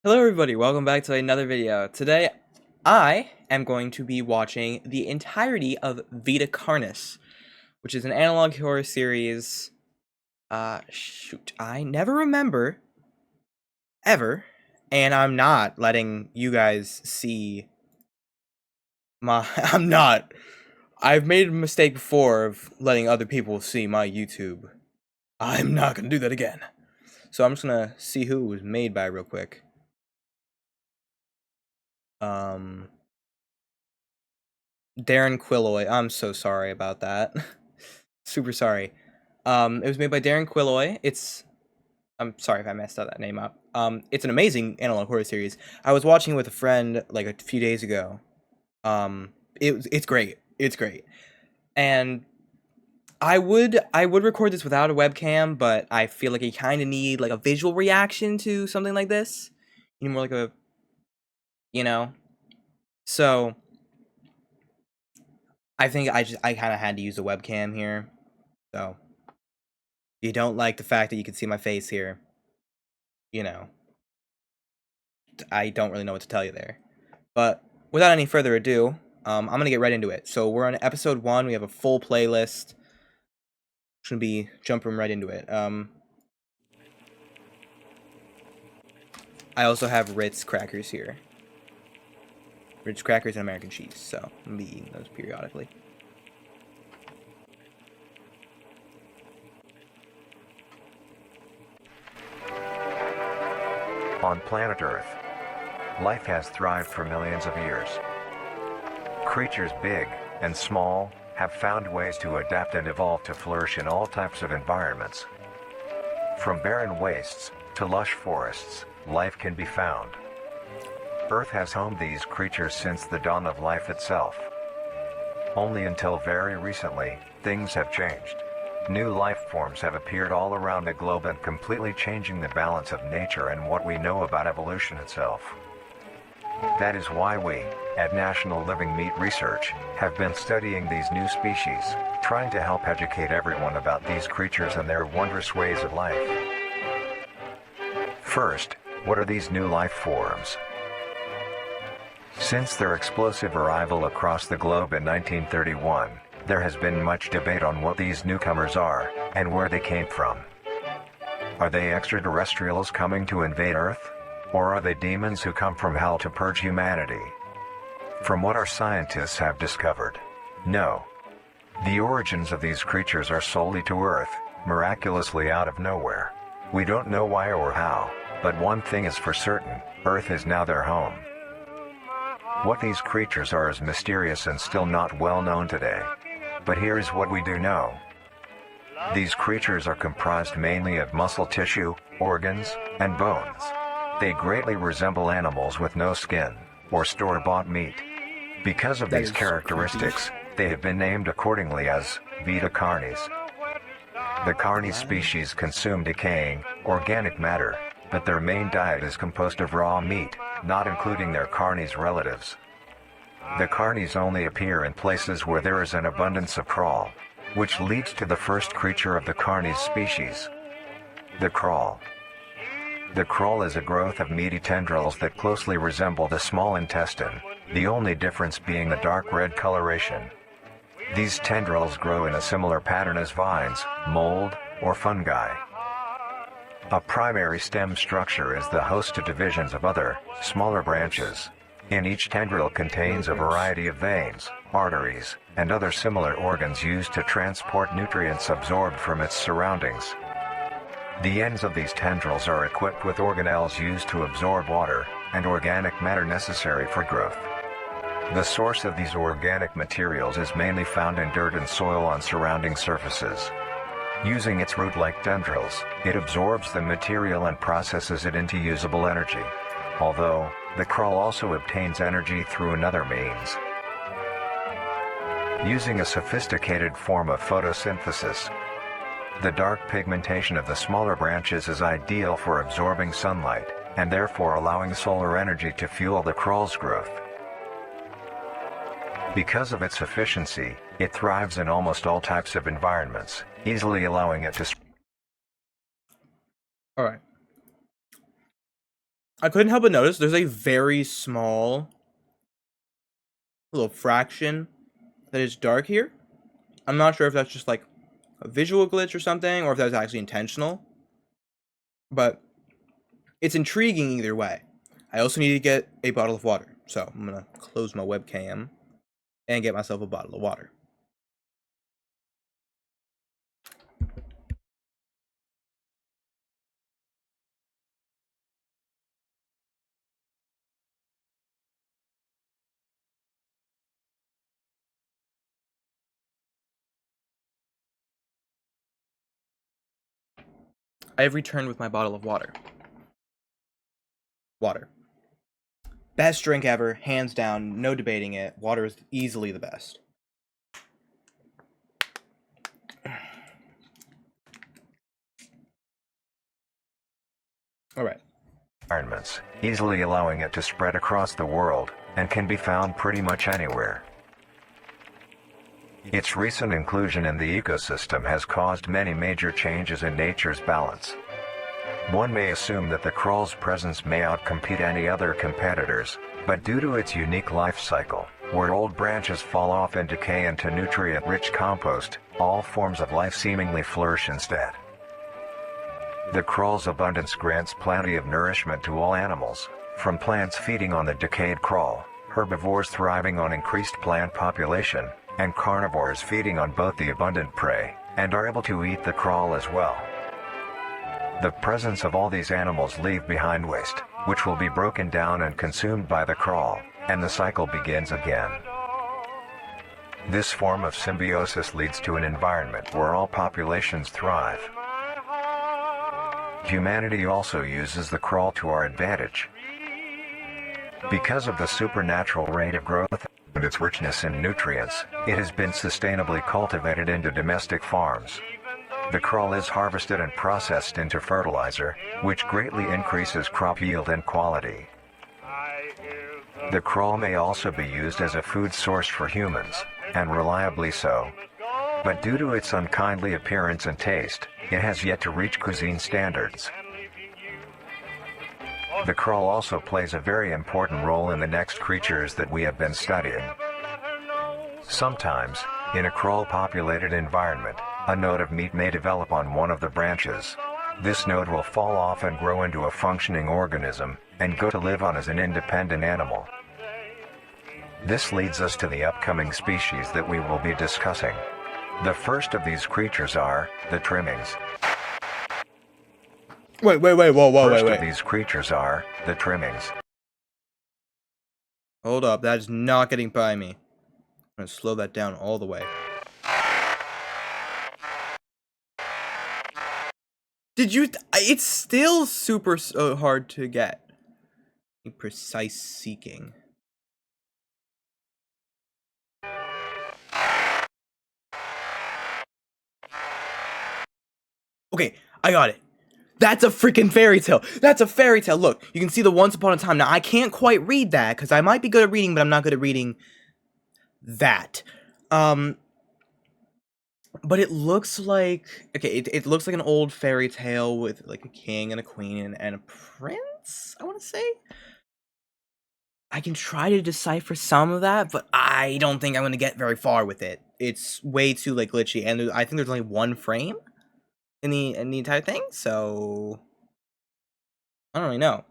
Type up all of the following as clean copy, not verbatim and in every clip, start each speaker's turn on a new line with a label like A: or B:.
A: Hello everybody, welcome back to another video. Today, I am going to be watching the entirety of Vita Carnis, which is an analog horror series. Shoot, I never remember, ever, and I'm not letting you guys see my, I'm not. I've made a mistake before of letting other people see my YouTube. I'm not gonna do that again. So I'm just gonna see who it was made by real quick. Darren Quilloy. I'm so sorry about that. Super sorry. It was made by Darren Quilloy. I'm sorry if I messed up that name up. It's an amazing analog horror series. I was watching it with a friend like a few days ago. It's great. It's great. And I would record this without a webcam, but I feel like you kind of need like a visual reaction to something like this. You need more like a, you know. So I think I kind of had to use a webcam here. So if you don't like the fact that you can see my face here, you know, I don't really know what to tell you there. But without any further ado, I'm gonna get right into it. So we're on episode 1. We have a full playlist. Should be jumping right into it. I also have Ritz crackers here. Ritz crackers and American cheese. So I'm gonna be eating those periodically.
B: On planet Earth, life has thrived for millions of years. Creatures big and small have found ways to adapt and evolve to flourish in all types of environments. From barren wastes to lush forests, life can be found. Earth has homed these creatures since the dawn of life itself. Only until very recently, things have changed. New life forms have appeared all around the globe and completely changing the balance of nature and what we know about evolution itself. That is why we, at National Living Meat Research, have been studying these new species, trying to help educate everyone about these creatures and their wondrous ways of life. First, what are these new life forms? Since their explosive arrival across the globe in 1931, there has been much debate on what these newcomers are, and where they came from. Are they extraterrestrials coming to invade Earth? Or are they demons who come from hell to purge humanity? From what our scientists have discovered, no. The origins of these creatures are solely to Earth, miraculously out of nowhere. We don't know why or how, but one thing is for certain, Earth is now their home. What these creatures are is mysterious and still not well known today. But here is what we do know. These creatures are comprised mainly of muscle tissue, organs, and bones. They greatly resemble animals with no skin, or store-bought meat. Because of these characteristics, they have been named accordingly as Vita Carnis. The Carnis species consume decaying, organic matter, but their main diet is composed of raw meat, not including their Carnis relatives. The Carnis only appear in places where there is an abundance of crawl, which leads to the first creature of the Carnis species, the crawl. The crawl is a growth of meaty tendrils that closely resemble the small intestine, the only difference being the dark red coloration. These tendrils grow in a similar pattern as vines, mold, or fungi. A primary stem structure is the host to divisions of other, smaller branches. In each tendril contains a variety of veins, arteries, and other similar organs used to transport nutrients absorbed from its surroundings. The ends of these tendrils are equipped with organelles used to absorb water and organic matter necessary for growth. The source of these organic materials is mainly found in dirt and soil on surrounding surfaces. Using its root-like tendrils, it absorbs the material and processes it into usable energy. Although, the crawl also obtains energy through another means. Using a sophisticated form of photosynthesis, the dark pigmentation of the smaller branches is ideal for absorbing sunlight, and therefore allowing solar energy to fuel the crawl's growth. Because of its efficiency, it thrives in almost all types of environments, easily allowing it to
A: Alright. I couldn't help but notice there's a very small little fraction that is dark here. I'm not sure if that's just like a visual glitch or something, or if that's actually intentional, but it's intriguing either way. I also need to get a bottle of water, so I'm gonna close my webcam and get myself a bottle of water. I have returned with my bottle of water. Water. Best drink ever, hands down, no debating it. Water is easily the best. Alright.
B: Environments, easily allowing it to spread across the world, and can be found pretty much anywhere. Its recent inclusion in the ecosystem has caused many major changes in nature's balance. One may assume that the crawl's presence may outcompete any other competitors, but due to its unique life cycle, where old branches fall off and decay into nutrient-rich compost, all forms of life seemingly flourish instead. The crawl's abundance grants plenty of nourishment to all animals, from plants feeding on the decayed crawl, herbivores thriving on increased plant population, and carnivores feeding on both the abundant prey, and are able to eat the crawl as well. The presence of all these animals leave behind waste, which will be broken down and consumed by the crawl, and the cycle begins again. This form of symbiosis leads to an environment where all populations thrive. Humanity also uses the crawl to our advantage. Because of the supernatural rate of growth and its richness in nutrients, it has been sustainably cultivated into domestic farms. The crawl is harvested and processed into fertilizer, which greatly increases crop yield and quality. The crawl may also be used as a food source for humans, and reliably so. But due to its unkindly appearance and taste, it has yet to reach cuisine standards. The crawl also plays a very important role in the next creatures that we have been studying. Sometimes, in a crawl-populated environment, a node of meat may develop on one of the branches. This node will fall off and grow into a functioning organism, and go to live on as an independent animal. This leads us to the upcoming species that we will be discussing. The first of these creatures are the trimmings.
A: Wait, whoa,
B: First of these creatures are the trimmings.
A: Hold up, that is not getting by me. I'm gonna slow that down all the way. Did you? It's still super hard to get. Precise seeking. Okay, I got it. That's a freaking fairy tale. That's a fairy tale. Look, you can see the once upon a time. Now, I can't quite read that, because I might be good at reading, but I'm not good at reading that. But it looks like... Okay, it looks like an old fairy tale with, like, a king and a queen and a prince, I want to say? I can try to decipher some of that, but I don't think I'm going to get very far with it. It's way too, like, glitchy, and I think there's only one frame in the entire thing, so I don't really know.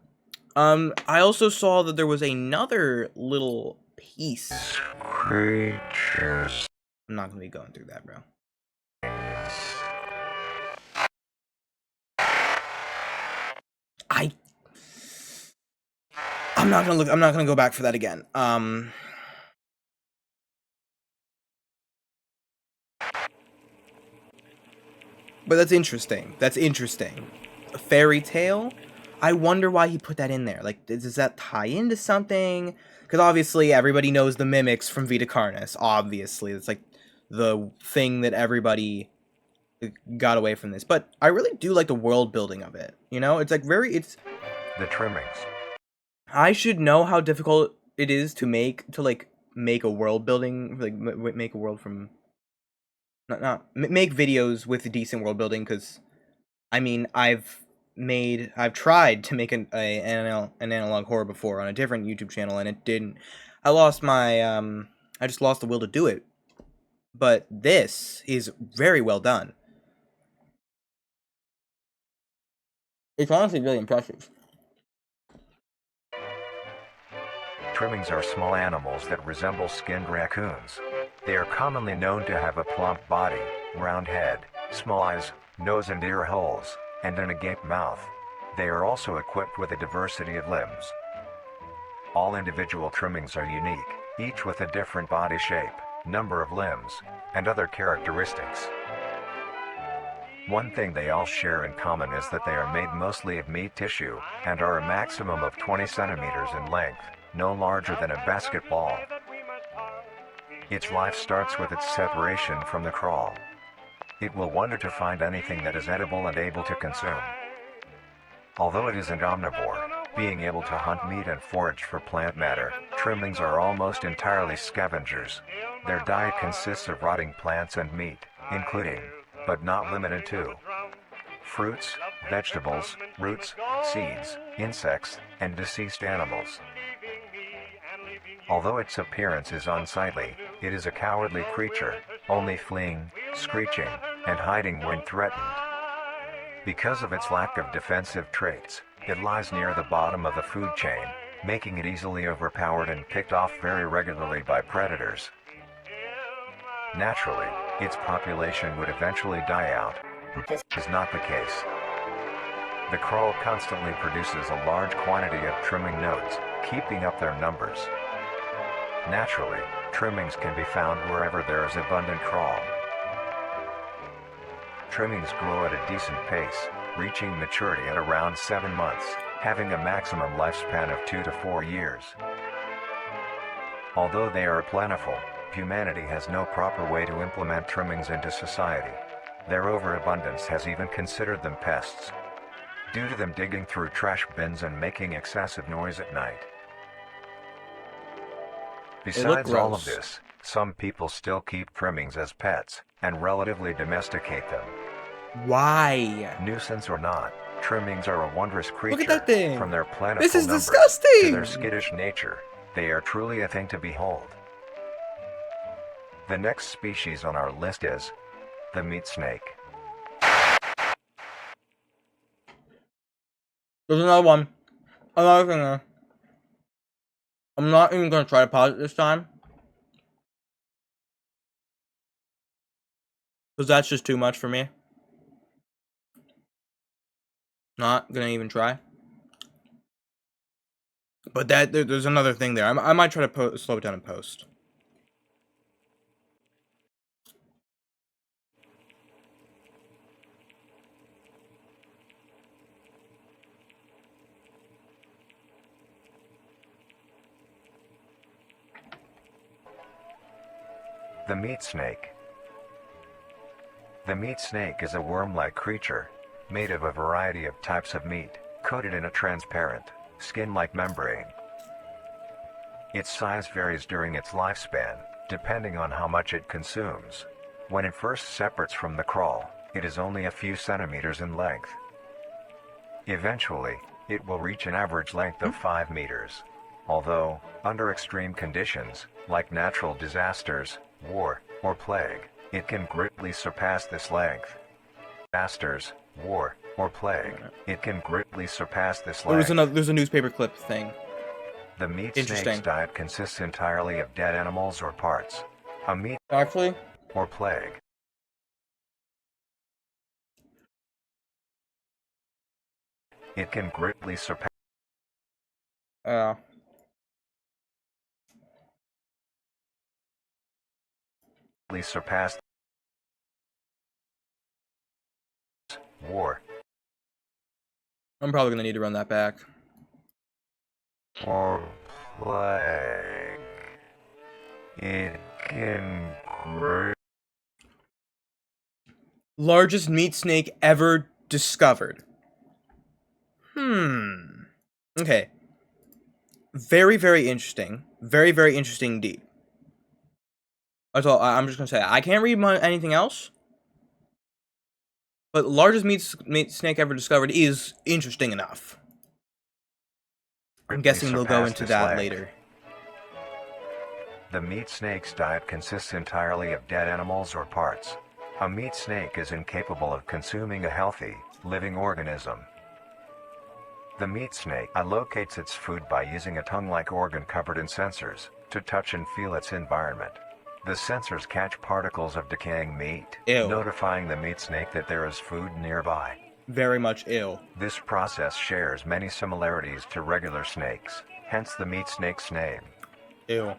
A: I also saw that there was another little piece.
B: Creatures.
A: I'm not gonna be going through that, bro. I'm not gonna look. I'm not gonna go back for that again. But that's interesting. That's interesting. A fairy tale? I wonder why he put that in there. Like, does that tie into something? Because obviously everybody knows the mimics from Vita Carnis. Obviously, it's like the thing that everybody got away from this. But I really do like the world building of it. You know, it's like it's
B: The trimmings.
A: I should know how difficult it is to make a world building, like make a world from not make videos with decent world building, because I mean, I've I've tried to make an analog horror before on a different YouTube channel, and it didn't. I lost my I just lost the will to do it. But this is very well done. It's honestly really impressive.
B: Trimmings are small animals that resemble skinned raccoons. They are commonly known to have a plump body, round head, small eyes, nose and ear holes, and an agape mouth. They are also equipped with a diversity of limbs. All individual trimmings are unique, each with a different body shape, number of limbs, and other characteristics. One thing they all share in common is that they are made mostly of meat tissue, and are a maximum of 20 centimeters in length, no larger than a basketball. Its life starts with its separation from the crawl. It will wonder to find anything that is edible and able to consume. Although it is an omnivore, being able to hunt meat and forage for plant matter, trimmings are almost entirely scavengers. Their diet consists of rotting plants and meat, including, but not limited to, fruits, vegetables, roots, seeds, insects, and deceased animals. Although its appearance is unsightly, it is a cowardly creature, only fleeing, screeching, and hiding when threatened. Because of its lack of defensive traits, it lies near the bottom of the food chain, making it easily overpowered and picked off very regularly by predators. Naturally, its population would eventually die out. This is not the case. The crawl constantly produces a large quantity of trimming nodes, keeping up their numbers. Naturally, trimmings can be found wherever there is abundant crawl. Trimmings grow at a decent pace, reaching maturity at around 7 months, having a maximum lifespan of 2 to 4 years. Although they are plentiful, humanity has no proper way to implement trimmings into society. Their overabundance has even considered them pests, due to them digging through trash bins and making excessive noise at night. Besides all of this, some people still keep trimmings as pets, and relatively domesticate them.
A: Why?
B: Nuisance or not, trimmings are a wondrous creature.
A: Look at that thing!
B: From their plentiful
A: This is
B: numbers
A: disgusting!
B: to their skittish nature, they are truly a thing to behold. The next species on our list is the meat snake.
A: There's another one. Another thing there. I'm not even going to try to pause it this time. Because that's just too much for me. Not going to even try. But there's another thing there. I might try to slow it down in post.
B: The meat snake. The meat snake is a worm-like creature, made of a variety of types of meat, coated in a transparent, skin-like membrane. Its size varies during its lifespan, depending on how much it consumes. When it first separates from the crawl, it is only a few centimeters in length. Eventually, it will reach an average length of 5 meters. Although, under extreme conditions, like natural disasters, war, or plague, it can greatly surpass this length. Disasters, war, or plague, it can greatly surpass this length.
A: There's a newspaper clip thing.
B: The meat snake's diet consists entirely of dead animals or parts. A meat
A: Actually,
B: or plague. It can greatly surpass war
A: I'm probably gonna need to run that back.
B: or plague. It can
A: Largest meat snake ever discovered. Okay. Very, very interesting. Very, very interesting indeed. That's all. I'm just gonna say. I can't read anything else. But largest meat snake ever discovered is interesting enough. I'm
B: Greatly
A: guessing they'll go
B: surpass
A: into
B: this
A: that
B: leg.
A: later.
B: The meat snake's diet consists entirely of dead animals or parts. A meat snake is incapable of consuming a healthy, living organism. The meat snake allocates its food by using a tongue-like organ covered in sensors to touch and feel its environment. The sensors catch particles of decaying meat,
A: Ew.
B: notifying the meat snake that there is food nearby.
A: Very much ill.
B: This process shares many similarities to regular snakes, hence the meat snake's name.
A: Ew.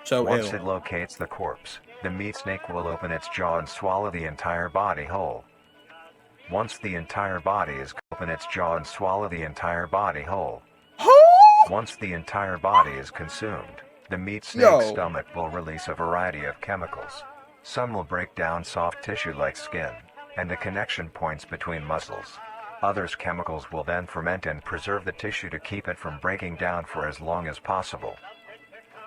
A: So
B: Once
A: ew.
B: it locates the corpse, the meat snake will open its jaw and swallow the entire body whole. Once the entire body is open its jaw and swallow the entire body whole. Once the entire body is consumed, the meat snake's stomach will release a variety of chemicals. Some will break down soft tissue like skin and the connection points between muscles. Others chemicals will then ferment and preserve the tissue to keep it from breaking down for as long as possible.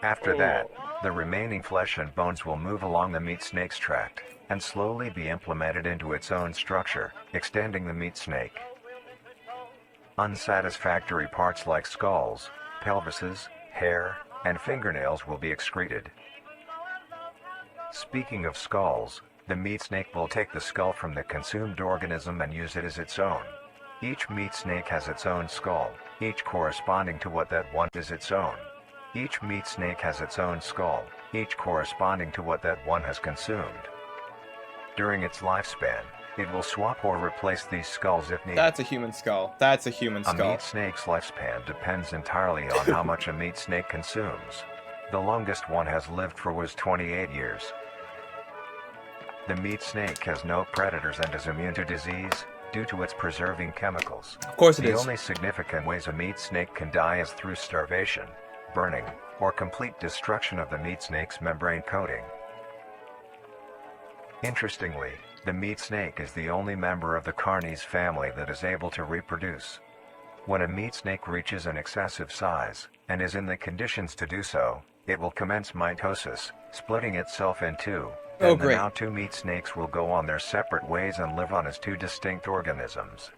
B: After that, the remaining flesh and bones will move along the meat snake's tract and slowly be implemented into its own structure, extending the meat snake. Unsatisfactory parts like skulls, pelvises, hair, and fingernails will be excreted. Speaking of skulls, the meat snake will take the skull from the consumed organism and use it as its own. Each meat snake has its own skull, each corresponding to what that one is its own. Each meat snake has its own skull, each corresponding to what that one has consumed. During its lifespan, it will swap or replace these skulls if needed.
A: That's a human skull. That's a human skull.
B: A meat snake's lifespan depends entirely on how much a meat snake consumes. The longest one has lived for was 28 years. The meat snake has no predators and is immune to disease due to its preserving chemicals.
A: Of course it
B: The
A: is.
B: only significant ways a meat snake can die is through starvation, burning, or complete destruction of the meat snake's membrane coating. Interestingly, the meat snake is the only member of the Carnis family that is able to reproduce. When a meat snake reaches an excessive size, and is in the conditions to do so, it will commence mitosis, splitting itself in two.
A: Oh,
B: Then the
A: great.
B: now two meat snakes will go on their separate ways and live on as two distinct organisms.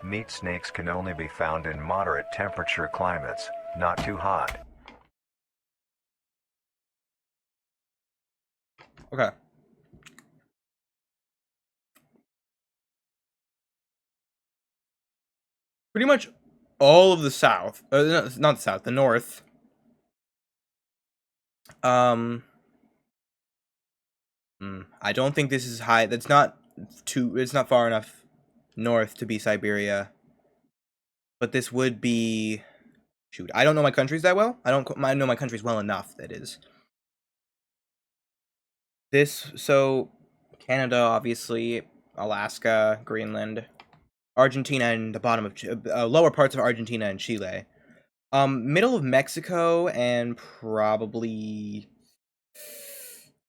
B: Meat snakes can only be found in moderate temperature climates, not too hot.
A: Okay. Pretty much all of the South, not the South, the North. I don't think this is high. That's not it's not far enough north to be Siberia. But this would be, shoot, I don't know my countries that well. I know my countries well enough, that is. So Canada, obviously, Alaska, Greenland, Argentina, and the bottom of lower parts of Argentina and Chile. Middle of Mexico and probably.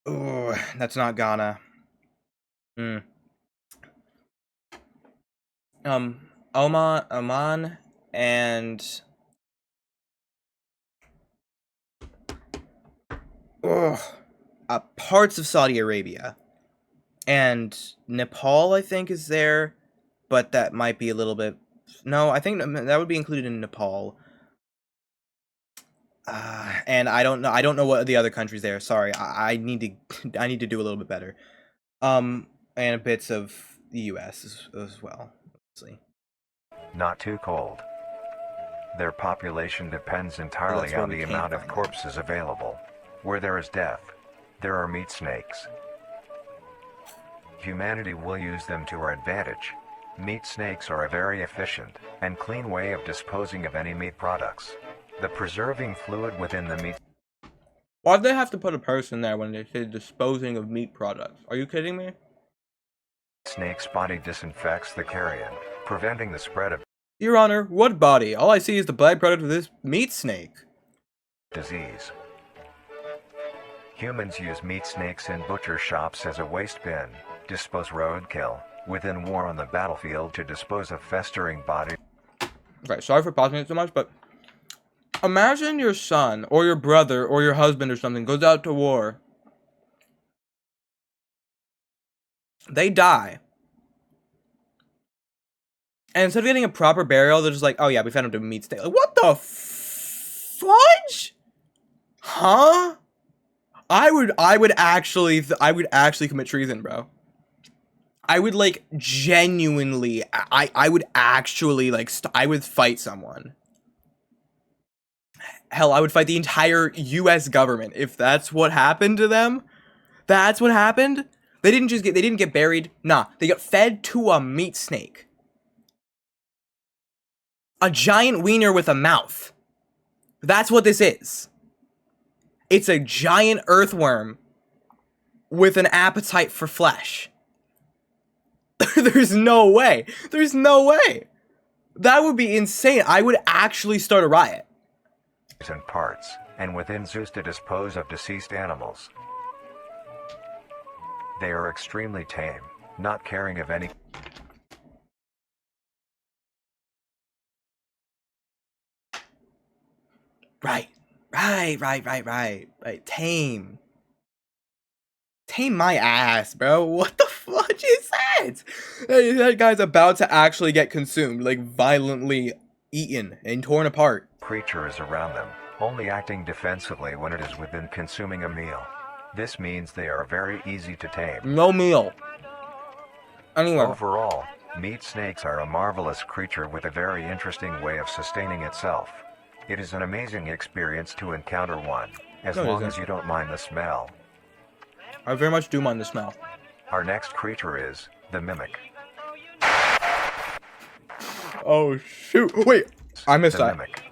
A: Oh, that's not Ghana. Oman, and parts of Saudi Arabia, and Nepal, I think, is there, but that might be a little bit. No, I think that would be included in Nepal. And I don't know. I don't know what the other countries there. Sorry, I need to. I need to do a little bit better. And bits of the U.S. as well, obviously.
B: Not too cold. Their population depends entirely
A: where
B: on
A: we
B: the
A: can't
B: amount of
A: find them.
B: corpses available. Where there is death, there are meat snakes. Humanity will use them to our advantage. Meat snakes are a very efficient and clean way of disposing of any meat products. The preserving fluid within the meat
A: Why'd they have to put a person there when they say disposing of meat products? Are you kidding me?
B: snake's body disinfects the carrion, preventing the spread of
A: Your Honor, what body? All I see is the byproduct of this meat snake.
B: disease. Humans use meat snakes in butcher shops as a waste bin, dispose roadkill, within war on the battlefield to dispose of festering bodies.
A: Okay, sorry for pausing it so much, but imagine your son or your brother or your husband or something goes out to war They die. And instead of getting a proper burial, they're just like, oh yeah, we found him to meat steak. Like, what the fudge? Huh? I would actually commit treason, bro. I would like genuinely, I would actually like, I would fight someone. Hell, I would fight the entire U.S. government if that's what happened to them. That's what happened. They didn't get buried. Nah, they got fed to a meat snake. A giant wiener with a mouth. That's what this is. It's a giant earthworm with an appetite for flesh. There's no way. There's no way. That would be insane. I would actually start a riot.
B: And parts, and within zoos to dispose of deceased animals. They are extremely tame, not caring of any.
A: Right. Tame. Tame my ass, bro. What the fudge is that? That guy's about to actually get consumed, like violently eaten and torn apart.
B: Creature is around them, only acting defensively when it is within consuming a meal. This means they are very easy to tame.
A: No meal. Anyway.
B: Overall, meat snakes are a marvelous creature with a very interesting way of sustaining itself. It is an amazing experience to encounter one, as long as you don't mind the smell.
A: I very much do mind the smell.
B: Our next creature is the mimic.
A: Oh shoot! Wait, I missed that.
B: Mimic.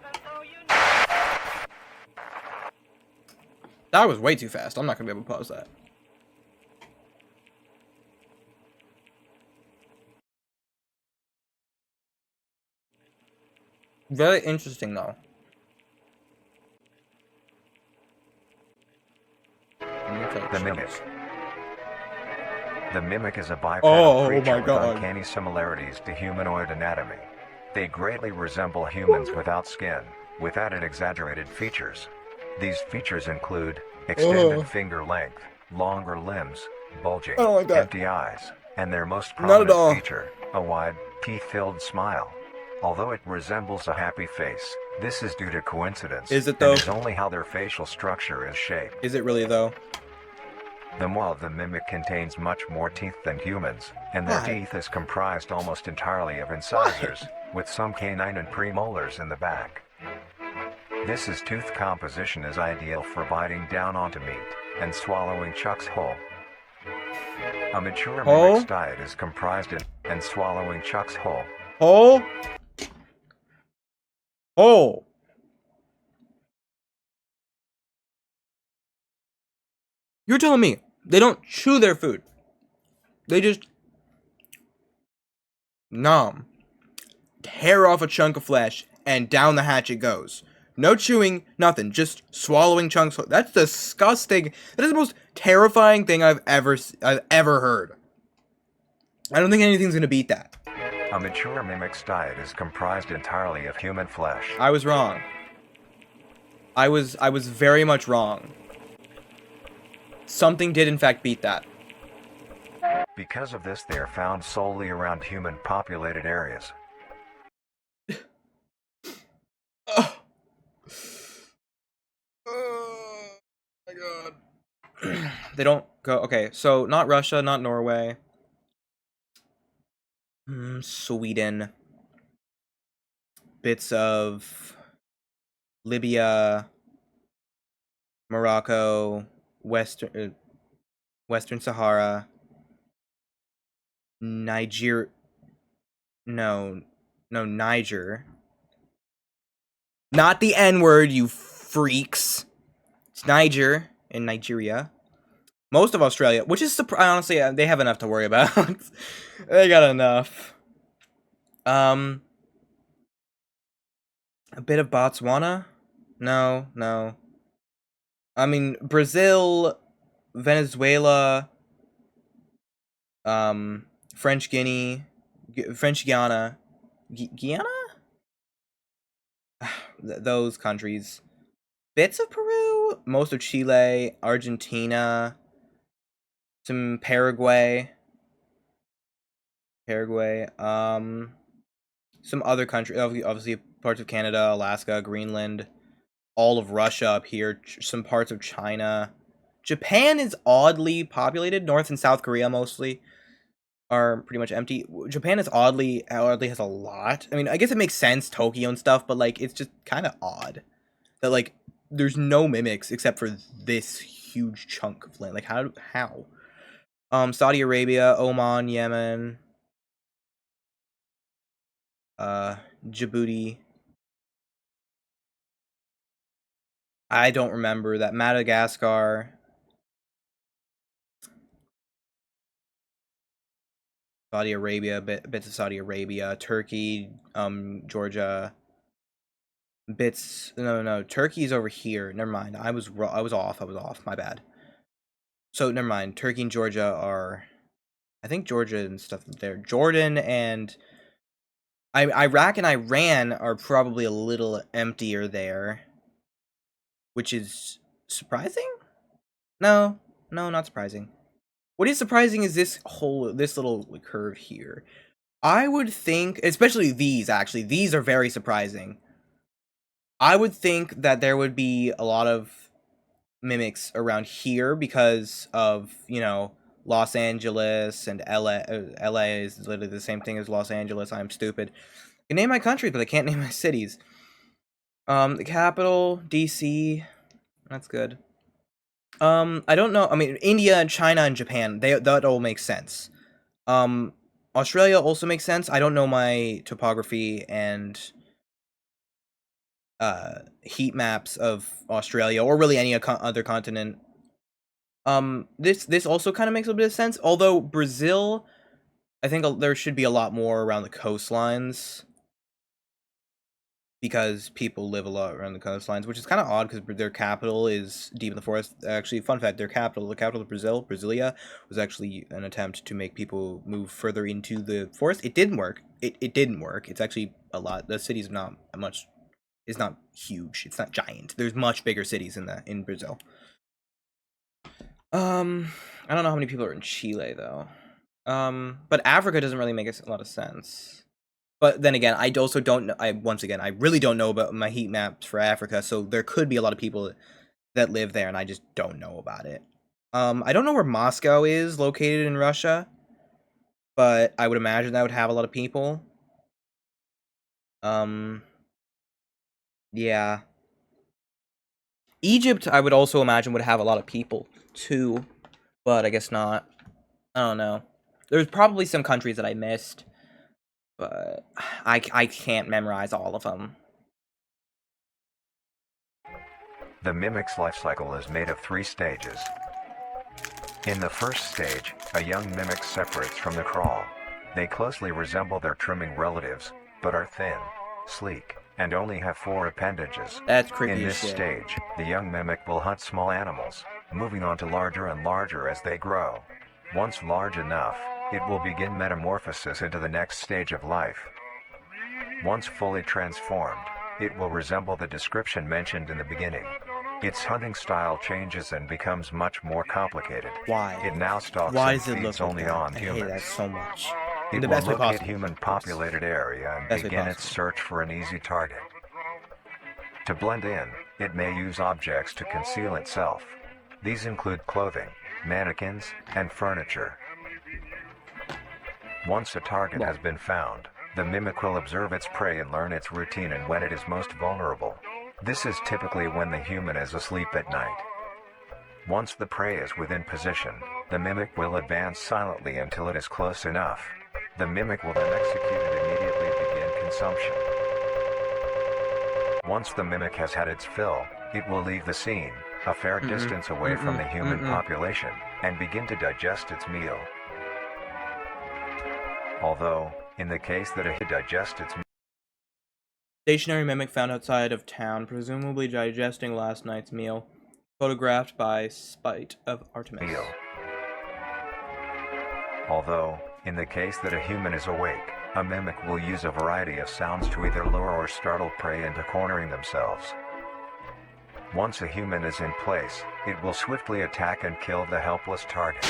A: That was way too fast. I'm not gonna be able to pause that. Very interesting though.
B: The mimic. The mimic is a bipedal creature with uncanny similarities to humanoid anatomy. They greatly resemble humans without skin, with added exaggerated features. These features include extended finger length, longer limbs, bulging, empty eyes, and their most prominent feature, a wide, teeth-filled smile. Although it resembles a happy face, this is due to coincidence.
A: Is it though?
B: And is only how their facial structure is shaped.
A: Is it really though?
B: The maw of the mimic contains much more teeth than humans, and their teeth is comprised almost entirely of incisors, with some canine and premolars in the back. This tooth composition is ideal for biting down onto meat and swallowing chunks whole. A mature mimic's diet is comprised in and swallowing chunks whole.
A: You're telling me they don't chew their food? They just nom, tear off a chunk of flesh, and down the hatch it goes. No chewing, nothing, just swallowing chunks. That's disgusting. That is the most terrifying thing I've ever heard. I don't think anything's gonna beat that.
B: A mature mimic's diet is comprised entirely of human flesh.
A: I was wrong. I was very much wrong. Something did in fact beat that.
B: Because of this, they are found solely around human-populated areas.
A: Oh my god. They don't go. Okay, so not Russia, not Norway. Sweden. Bits of Libya, Morocco, Western Sahara, Niger. No, Niger. Not the N-word, you freaks. It's Niger in Nigeria. Most of Australia, which is honestly, they have enough to worry about. They got enough. A bit of Botswana? No. I mean, Brazil, Venezuela, French Guiana, Guyana? Those countries. Bits of Peru, most of Chile, Argentina, some Paraguay, Paraguay. Some other countries, obviously parts of Canada, Alaska, Greenland, all of Russia up here, some parts of China. Japan is oddly populated. North and South Korea mostly are pretty much empty. Japan is oddly has a lot. I mean, I guess it makes sense, Tokyo and stuff, but like it's just kind of odd that like there's no mimics except for this huge chunk of land. Like how? Saudi Arabia, Oman, Yemen, Djibouti. I don't remember that. Madagascar, Saudi Arabia, bits of Saudi Arabia, Turkey, Georgia, bits. No, Turkey's over here. Never mind. I was off. My bad. So never mind. Turkey and Georgia are, I think Georgia and stuff there. Jordan and Iraq and Iran are probably a little emptier there, which is surprising. No, not surprising. What is surprising is this little curve here. I would think, especially these are very surprising. I would think that there would be a lot of mimics around here because of, Los Angeles and LA. LA is literally the same thing as Los Angeles. I'm stupid. I can name my countries, but I can't name my cities. The capital, DC. That's good. I don't know. I mean, India and China and Japan, that all makes sense. Australia also makes sense. I don't know my topography and heat maps of Australia or really any other continent. This also kind of makes a bit of sense. Although Brazil, I think there should be a lot more around the coastlines because people live a lot around the coastlines, which is kind of odd because their capital is deep in the forest. Actually, fun fact: the capital of Brazil, Brasilia, was actually an attempt to make people move further into the forest. It didn't work. It didn't work. It's actually a lot. The city's not much. It's not huge. It's not giant. There's much bigger cities in Brazil. I don't know how many people are in Chile though. But Africa doesn't really make a lot of sense. But then again, I also don't know. I really don't know about my heat maps for Africa, so there could be a lot of people that live there, and I just don't know about it. I don't know where Moscow is located in Russia, but I would imagine that would have a lot of people. Yeah. Egypt, I would also imagine, would have a lot of people too, but I guess not. I don't know. There's probably some countries that I missed, but I can't memorize all of them.
B: The mimic's life cycle is made of 3 stages. In the first stage, a young mimic separates from the crawl. They closely resemble their trimming relatives, but are thin, sleek, and only have 4 appendages.
A: That's creepy
B: In
A: as
B: this
A: shit.
B: stage, the young mimic will hunt small animals, moving on to larger and larger as they grow. Once large enough, it will begin metamorphosis into the next stage of life. Once fully transformed, it will resemble the description mentioned in the beginning. Its hunting style changes and becomes much more complicated.
A: Why?
B: It now stalks
A: Why
B: and
A: does it
B: feeds
A: look like
B: only
A: that?
B: on
A: I
B: humans.
A: hate that so much.
B: It
A: The
B: will
A: best way
B: locate
A: possible.
B: human-populated area and
A: Best way
B: begin its
A: possible.
B: search for an easy target. To blend in, it may use objects to conceal itself. These include clothing, mannequins, and furniture. Once a target has been found, the mimic will observe its prey and learn its routine and when it is most vulnerable. This is typically when the human is asleep at night. Once the prey is within position, the mimic will advance silently until it is close enough. The mimic will then execute and immediately begin consumption. Once the mimic has had its fill, it will leave the scene, a fair distance away from the human population, and begin to digest its meal. Although, in the case that it digests its
A: Stationary mimic found outside of town, presumably digesting last night's meal. Photographed by Spite of Artemis.
B: meal. Although, in the case that a human is awake, a mimic will use a variety of sounds to either lure or startle prey into cornering themselves. Once a human is in place, it will swiftly attack and kill the helpless target.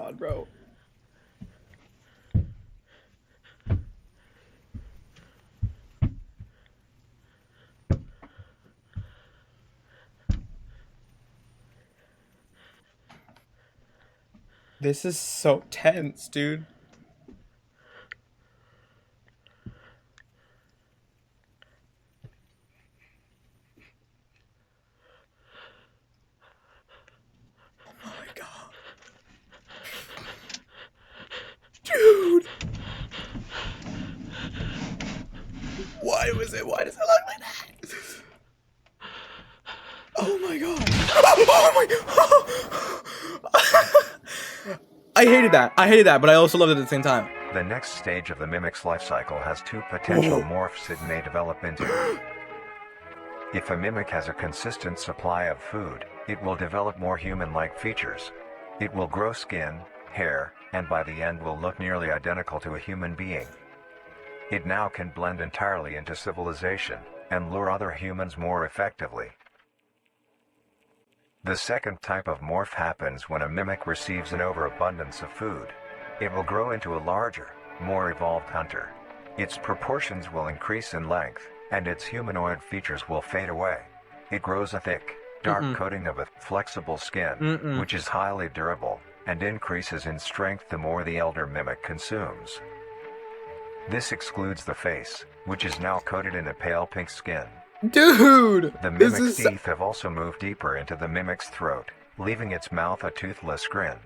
A: god, bro. This is so tense, dude. Oh my god. Dude. Why does it look like that? Oh my god. Oh my. I hated that, but I also loved it at the same time.
B: The next stage of the mimic's life cycle has two potential morphs it may develop into. If a mimic has a consistent supply of food, it will develop more human-like features. It will grow skin, hair, and by the end will look nearly identical to a human being. It now can blend entirely into civilization and lure other humans more effectively. The second type of morph happens when a mimic receives an overabundance of food. It will grow into a larger, more evolved hunter. Its proportions will increase in length, and its humanoid features will fade away. It grows a thick, dark coating of a flexible skin, which is highly durable, and increases in strength the more the elder mimic consumes. This excludes the face, which is now coated in a pale pink skin.
A: Dude!
B: The mimic's teeth have also moved deeper into the mimic's throat, leaving its mouth a toothless grin.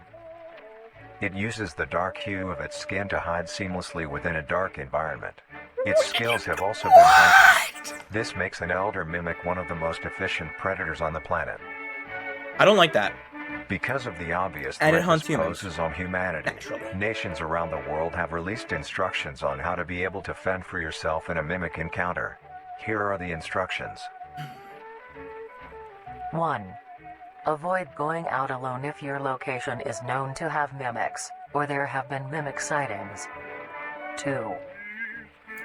B: It uses the dark hue of its skin to hide seamlessly within a dark environment. Its skills have also been heightened. This makes an elder mimic one of the most efficient predators on the planet.
A: I don't like that.
B: Because of the obvious
A: And it
B: threat
A: hunts
B: this
A: humans.
B: poses on humanity,
A: Naturally.
B: nations around the world have released instructions on how to be able to fend for yourself in a mimic encounter. Here are the instructions.
C: 1. Avoid going out alone if your location is known to have mimics, or there have been mimic sightings. 2.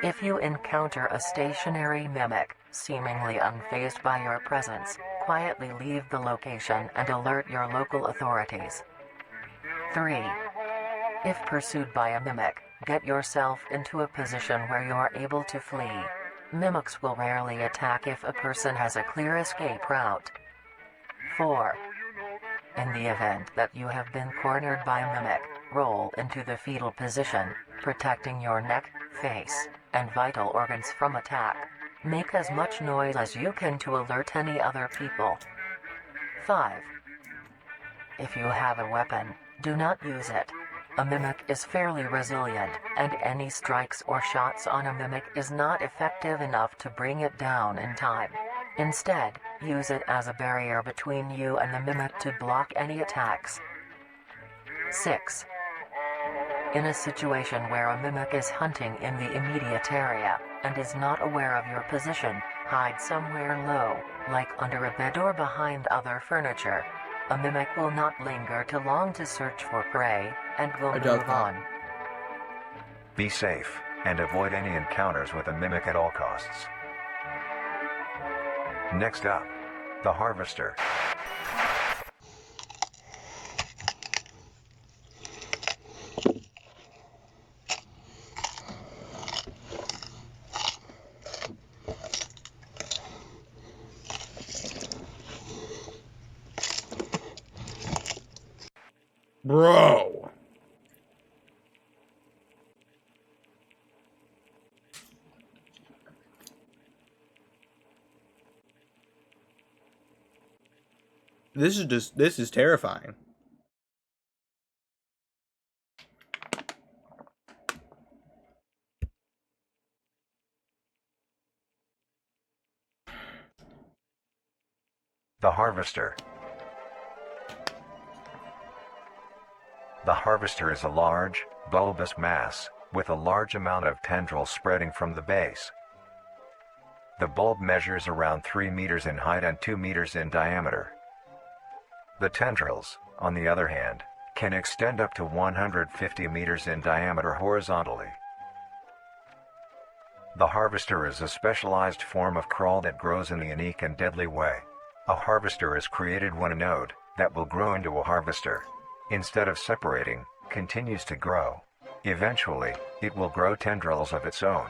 C: If you encounter a stationary mimic, seemingly unfazed by your presence, quietly leave the location and alert your local authorities. 3. If pursued by a mimic, get yourself into a position where you are able to flee. Mimics will rarely attack if a person has a clear escape route. 4. In the event that you have been cornered by a mimic, roll into the fetal position, protecting your neck, face, and vital organs from attack. Make as much noise as you can to alert any other people. 5. If you have a weapon, do not use it. A mimic is fairly resilient, and any strikes or shots on a mimic is not effective enough to bring it down in time. Instead, use it as a barrier between you and the mimic to block any attacks. 6. In a situation where a mimic is hunting in the immediate area, and is not aware of your position, hide somewhere low, like under a bed or behind other furniture. A mimic will not linger too long to search for prey, and will move on.
B: Be safe, and avoid any encounters with a mimic at all costs. Next up, the Harvester.
A: Bro. This is terrifying.
B: The Harvester. The Harvester is a large, bulbous mass, with a large amount of tendrils spreading from the base. The bulb measures around 3 meters in height and 2 meters in diameter. The tendrils, on the other hand, can extend up to 150 meters in diameter horizontally. The Harvester is a specialized form of crawl that grows in a unique and deadly way. A harvester is created when a node, that will grow into a harvester. Instead of separating, continues to grow. Eventually, it will grow tendrils of its own.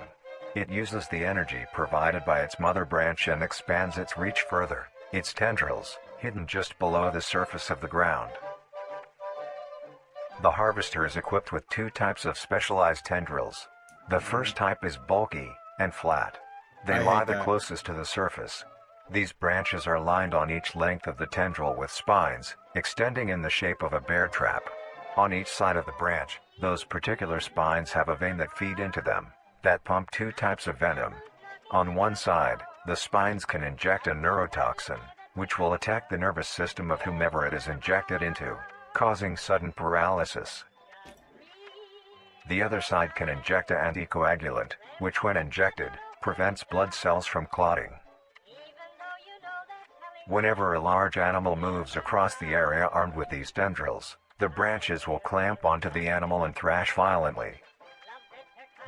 B: It uses the energy provided by its mother branch and expands its reach further. Its tendrils, hidden just below the surface of the ground. The harvester is equipped with two types of specialized tendrils. The first type is bulky and flat. They
A: I
B: lie
A: hate
B: the
A: that.
B: closest to the surface. These branches are lined on each length of the tendril with spines, extending in the shape of a bear trap. On each side of the branch, those particular spines have a vein that feed into them, that pump two types of venom. On one side, the spines can inject a neurotoxin, which will attack the nervous system of whomever it is injected into, causing sudden paralysis. The other side can inject an anticoagulant, which when injected, prevents blood cells from clotting. Whenever a large animal moves across the area armed with these tendrils, the branches will clamp onto the animal and thrash violently.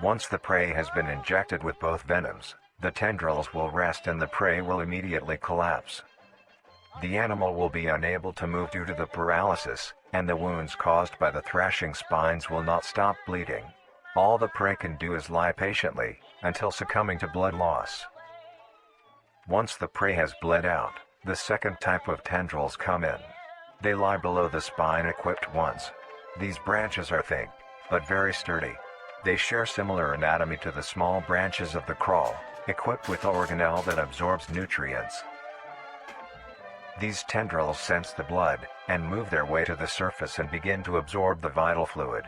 B: Once the prey has been injected with both venoms, the tendrils will rest and the prey will immediately collapse. The animal will be unable to move due to the paralysis, and the wounds caused by the thrashing spines will not stop bleeding. All the prey can do is lie patiently, until succumbing to blood loss. Once the prey has bled out, the second type of tendrils come in. They lie below the spine equipped ones. These branches are thick, but very sturdy. They share similar anatomy to the small branches of the crawl, equipped with organelle that absorbs nutrients. These tendrils sense the blood, and move their way to the surface and begin to absorb the vital fluid.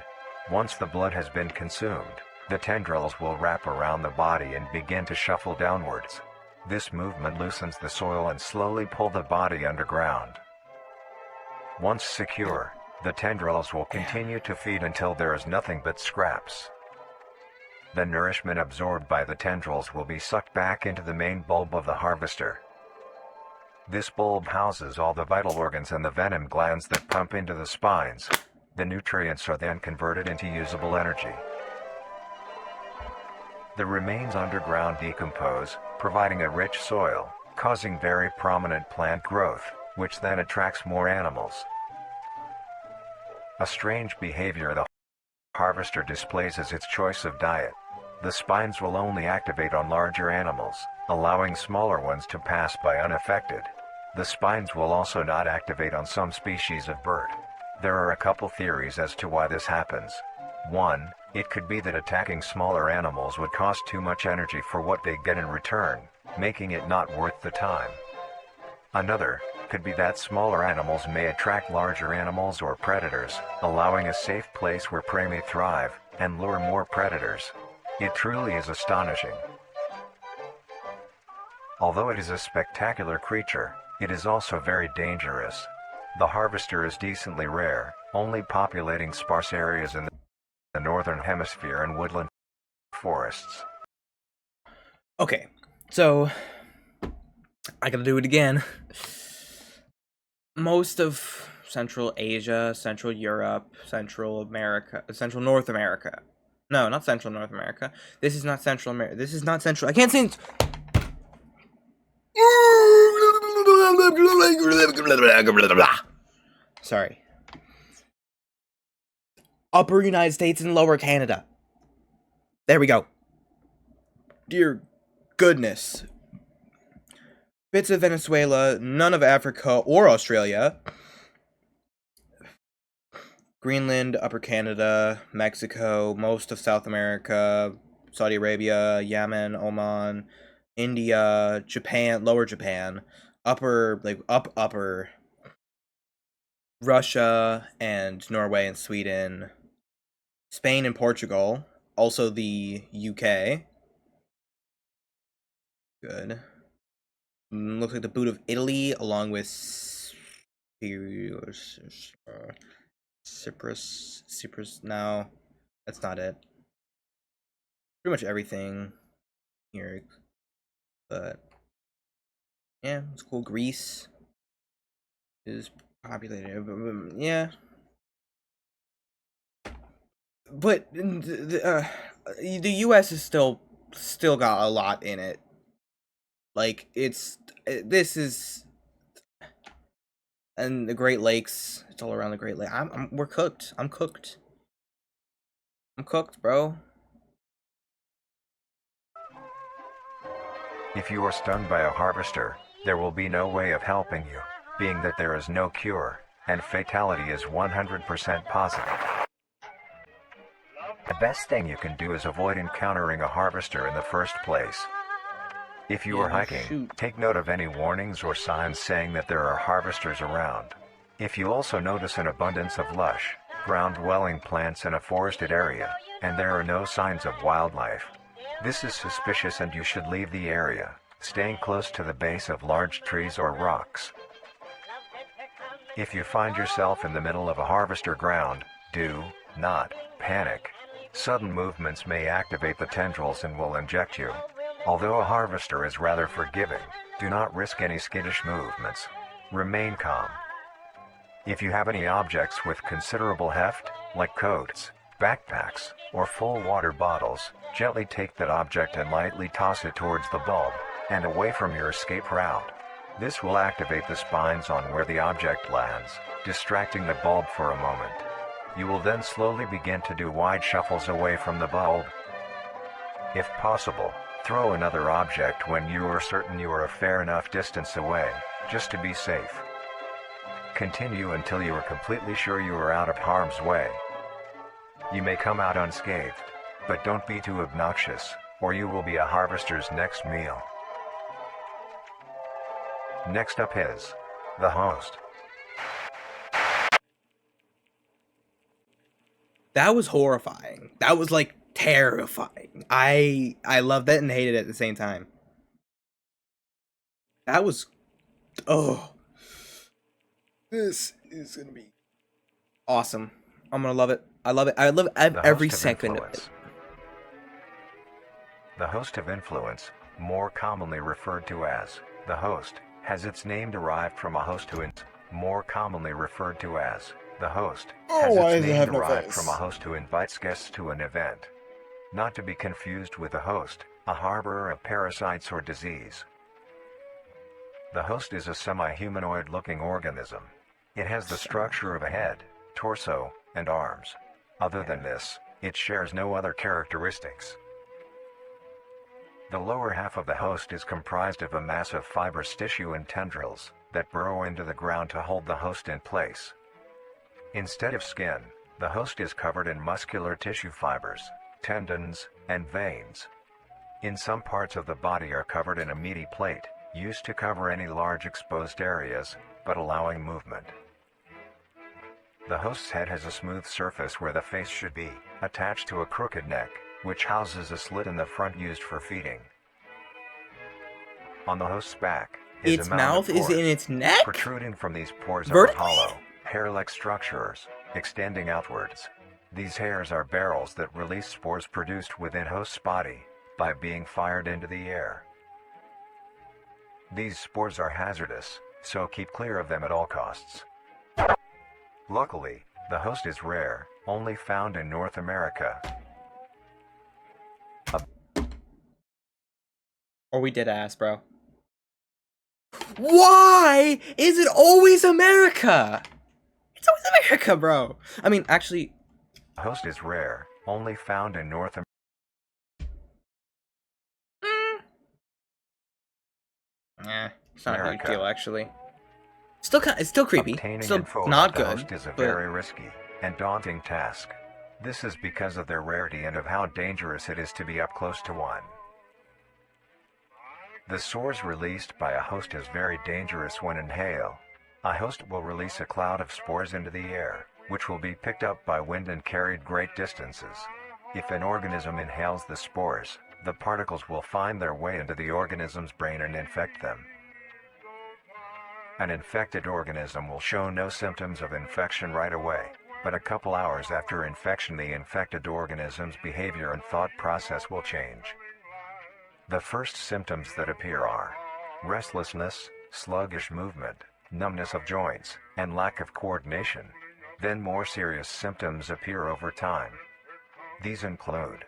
B: Once the blood has been consumed, the tendrils will wrap around the body and begin to shuffle downwards. This movement loosens the soil and slowly pull the body underground. Once secure, the tendrils will continue to feed until there is nothing but scraps. The nourishment absorbed by the tendrils will be sucked back into the main bulb of the harvester. This bulb houses all the vital organs and the venom glands that pump into the spines. The nutrients are then converted into usable energy. The remains underground decompose, providing a rich soil, causing very prominent plant growth, which then attracts more animals. A strange behavior the harvester displays is its choice of diet. The spines will only activate on larger animals, allowing smaller ones to pass by unaffected. The spines will also not activate on some species of bird. There are a couple theories as to why this happens. One, it could be that attacking smaller animals would cost too much energy for what they get in return, making it not worth the time. Another, could be that smaller animals may attract larger animals or predators, allowing a safe place where prey may thrive, and lure more predators. It truly is astonishing. Although it is a spectacular creature, it is also very dangerous. The harvester is decently rare, only populating sparse areas in the northern hemisphere and woodland forests.
A: Okay, so I gotta do it again. Most of Central Asia, Central Europe, Central America, Central North America. No, not Central North America. This is not Central America. This is not Central. I can't say. Sorry. Upper United States and Lower Canada. There we go. Dear goodness. Bits of Venezuela, none of Africa or Australia. Greenland, Upper Canada, Mexico, most of South America, Saudi Arabia, Yemen, Oman, India, Japan, Lower Japan, upper Russia and Norway and Sweden, Spain and Portugal, also the UK. Good. Looks like the boot of Italy, along with Cyprus. No, that's not it. Pretty much everything here, but yeah, it's cool. Greece is populated, yeah, but the U.S. is still got a lot in it. Like this is, and the Great Lakes. It's all around the Great Lake. We're cooked. I'm cooked. I'm cooked, bro.
B: If you are stung by a harvester, there will be no way of helping you, being that there is no cure, and fatality is 100% positive. The best thing you can do is avoid encountering a harvester in the first place. If you
A: Yeah,
B: are
A: no
B: hiking,
A: shoot.
B: take note of any warnings or signs saying that there are harvesters around. If you also notice an abundance of lush, ground-dwelling plants in a forested area, and there are no signs of wildlife, this is suspicious and you should leave the area, staying close to the base of large trees or rocks. If you find yourself in the middle of a harvester ground, do not panic. Sudden movements may activate the tendrils and will inject you. Although a harvester is rather forgiving, do not risk any skittish movements. Remain calm. If you have any objects with considerable heft, like coats, backpacks, or full water bottles, gently take that object and lightly toss it towards the bulb, and away from your escape route. This will activate the spines on where the object lands, distracting the bulb for a moment. You will then slowly begin to do wide shuffles away from the bulb. If possible, throw another object when you are certain you are a fair enough distance away, just to be safe. Continue until you are completely sure you are out of harm's way. You may come out unscathed, but don't be too obnoxious, or you will be a harvester's next meal. Next up is the host.
A: That was horrifying. That was like terrifying. I loved it and hated it at the same time. That was oh. This is gonna be awesome. I'm gonna love it. I love it. I love
B: The
A: every
B: host of
A: second of it.
B: influence. The host of influence, more commonly referred to as the host, has its name derived from a host who more commonly referred to as the host, has its name derived from a host who invites guests to an event. Not to be confused with a host, a harborer of parasites or disease. The host is a semi-humanoid looking organism. It has the structure of a head, torso, and arms. Other than this, it shares no other characteristics. The lower half of the host is comprised of a mass of fibrous tissue and tendrils that burrow into the ground to hold the host in place. Instead of skin, the host is covered in muscular tissue fibers, tendons, and veins. In some parts of the body are covered in a meaty plate, used to cover any large exposed areas, but allowing movement. The host's head has a smooth surface where the face should be, attached to a crooked neck, which houses a slit in the front used for feeding. On the host's back is
A: Its
B: a mound
A: mouth
B: of
A: is
B: pores.
A: in its neck?
B: Protruding from these pores are
A: Vertically?
B: hollow, hair-like structures, extending outwards. These hairs are barrels that release spores produced within host's body by being fired into the air. These spores are hazardous, so keep clear of them at all costs. Luckily, the host is rare, only found in North America.
A: Or we did ass, bro. Why is it always America? It's always America, bro. I mean, actually,
B: The host is rare, only found in North America.
A: it's not a
B: America.
A: big deal, actually. It's still creepy.
B: Obtaining
A: Still
B: info
A: not
B: about the
A: good.
B: host is a
A: but
B: very risky and daunting task. This is because of their rarity and of how dangerous it is to be up close to one. The spores released by a host is very dangerous when inhaled. A host will release a cloud of spores into the air, which will be picked up by wind and carried great distances. If an organism inhales the spores, the particles will find their way into the organism's brain and infect them. An infected organism will show no symptoms of infection right away, but a couple hours after infection the infected organism's behavior and thought process will change. The first symptoms that appear are restlessness, sluggish movement, numbness of joints, and lack of coordination. Then more serious symptoms appear over time. These include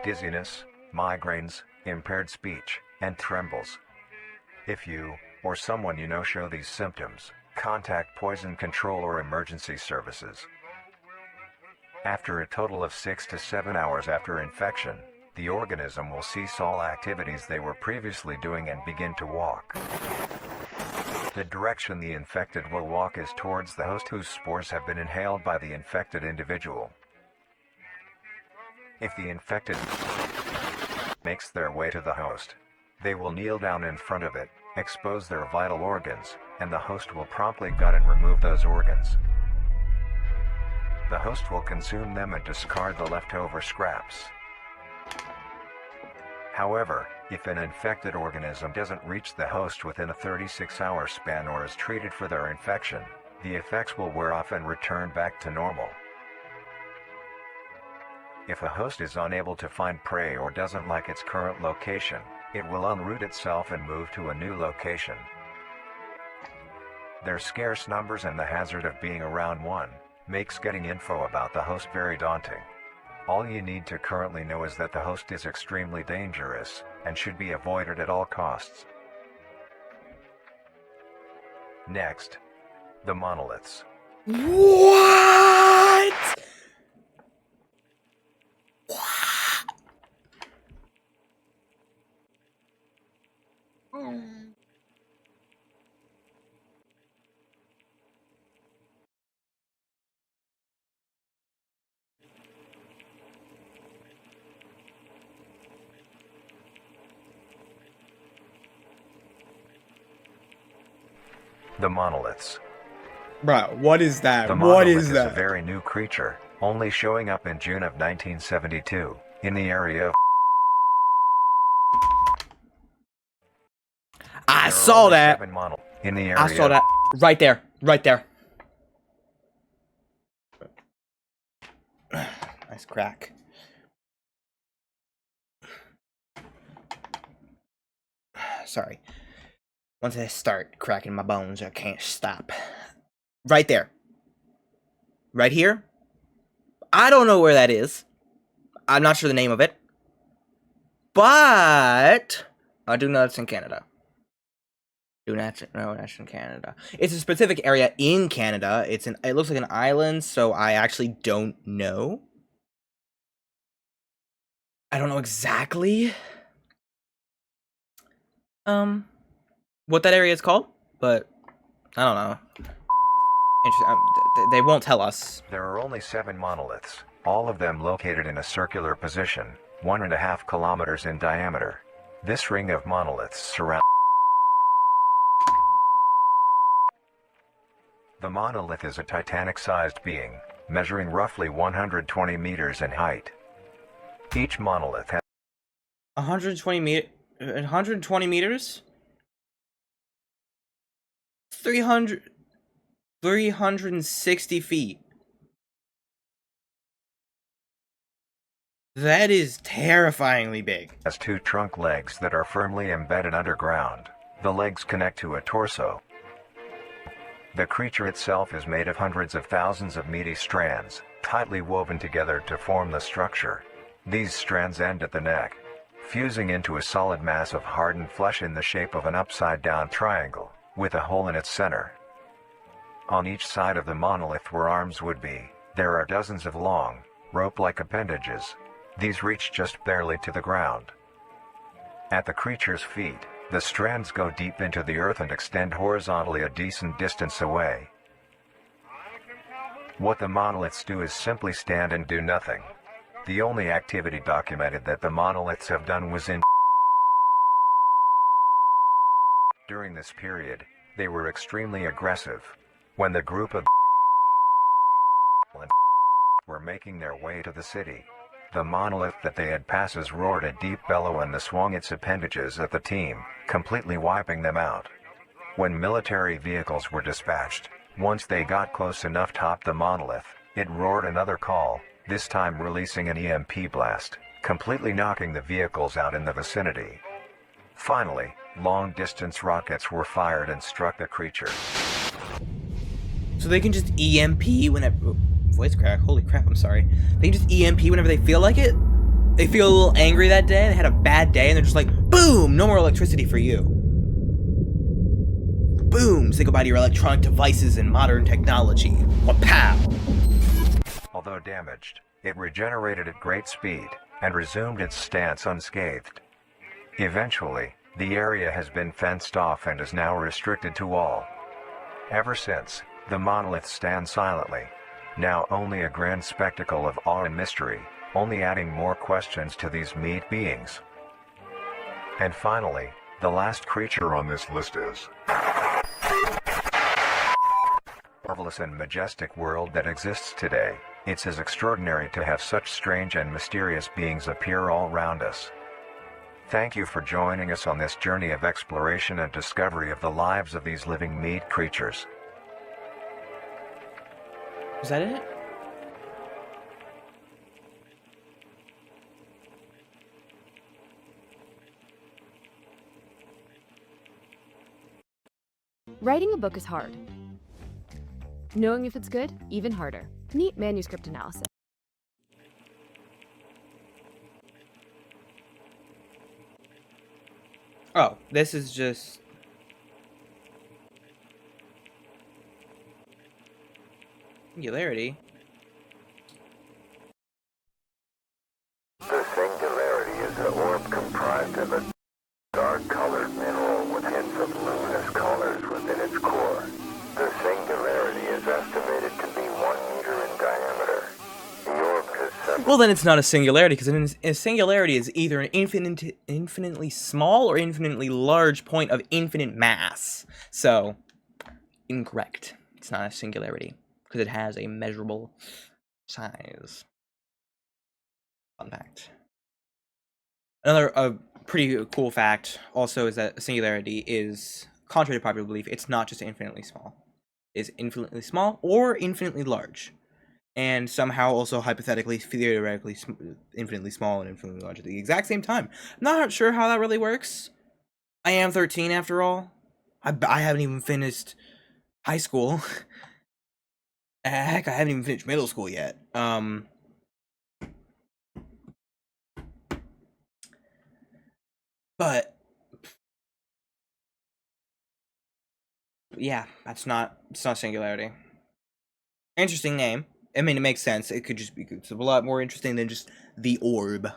B: dizziness, migraines, impaired speech, and trembles. If you, or someone you know show these symptoms, contact poison control or emergency services. After a total of 6 to 7 hours after infection, the organism will cease all activities they were previously doing and begin to walk. The direction the infected will walk is towards the host whose spores have been inhaled by the infected individual. If the infected makes their way to the host, they will kneel down in front of it, expose their vital organs, and the host will promptly gut and remove those organs. The host will consume them and discard the leftover scraps. However, if an infected organism doesn't reach the host within a 36-hour span or is treated for their infection, the effects will wear off and return back to normal. If a host is unable to find prey or doesn't like its current location, it will unroot itself and move to a new location. Their scarce numbers and the hazard of being around one makes getting info about the host very daunting. All you need to currently know is that the host is extremely dangerous and should be avoided at all costs. Next, the monoliths.
A: What?
B: The monoliths.
A: Bro, what is that?
B: The
A: What
B: monolith
A: is
B: is
A: that?
B: a very new creature, only showing up in June of 1972, in the area of
A: I
B: There are
A: saw
B: only
A: that.
B: 7 in the area.
A: I saw that. Right there. Right there. Nice crack. Sorry. Once I start cracking my bones, I can't stop. Right there. Right here. I don't know where that is. I'm not sure the name of it. But I do know it's in Canada. No, that's in Canada. It's a specific area in Canada. It looks like an island, so I actually don't know. I don't know exactly what that area is called, but I don't know. They won't tell us.
B: There are only 7 monoliths, all of them located in a circular position, 1.5 kilometers in diameter. This ring of monoliths surrounds. The monolith is a Titanic-sized being, measuring roughly 120 meters in height. Each monolith has
A: 120 meters? 360 feet. That is terrifyingly big.
B: 2 trunk legs that are firmly embedded underground. The legs connect to a torso. The creature itself is made of hundreds of thousands of meaty strands, tightly woven together to form the structure. These strands end at the neck, fusing into a solid mass of hardened flesh in the shape of an upside-down triangle, with a hole in its center. On each side of the monolith where arms would be, there are dozens of long, rope-like appendages. These reach just barely to the ground. At the creature's feet, the strands go deep into the earth and extend horizontally a decent distance away. What the monoliths do is simply stand and do nothing. The only activity documented that the monoliths have done was in. During this period, they were extremely aggressive. When the group of were making their way to the city, the monolith that they had passes roared a deep bellow and swung its appendages at the team, completely wiping them out. When military vehicles were dispatched, once they got close enough top the monolith, it roared another call, this time releasing an EMP blast, completely knocking the vehicles out in the vicinity. Finally, long-distance rockets were fired and struck the creature.
A: So they can just EMP whenever... Voice crack, holy crap, I'm sorry. They can just EMP whenever they feel like it? They feel a little angry that day, they had a bad day, and they're just like, boom, no more electricity for you. Boom, say goodbye to your electronic devices and modern technology. Or pow.
B: although damaged, it regenerated at great speed and resumed its stance unscathed. Eventually, the area has been fenced off and is now restricted to all. Ever since, the monolith stands silently, now only a grand spectacle of awe and mystery, only adding more questions to these meat beings. And finally, the last creature on this list is marvelous and majestic world that exists today. It's as extraordinary to have such strange and mysterious beings appear all around us. Thank you for joining us on this journey of exploration and discovery of the lives of these living meat creatures.
A: Is that it?
D: Writing a book is hard. Knowing if it's good, even harder. Neat manuscript analysis.
A: Oh, this is just... Singularity?
E: The singularity is an orb comprised of a dark-colored mineral with hints of luminous colors within its core. The singularity is estimated to be 1 meter in diameter. The orb has several...
A: Well, then it's not a singularity, because a singularity is either an infinitely small or infinitely large point of infinite mass. So, incorrect. It's not a singularity, because it has a measurable size. Fun fact. Another pretty cool fact also is that a singularity is, contrary to popular belief, it's not just infinitely small. It's infinitely small or infinitely large. And somehow also hypothetically, theoretically, infinitely small and infinitely large at the exact same time. I'm not sure how that really works. I am 13 after all. I haven't even finished high school. Heck, I haven't even finished middle school yet. But yeah, it's not singularity. Interesting name. I mean, it makes sense. It could just be, it's a lot more interesting than just the orb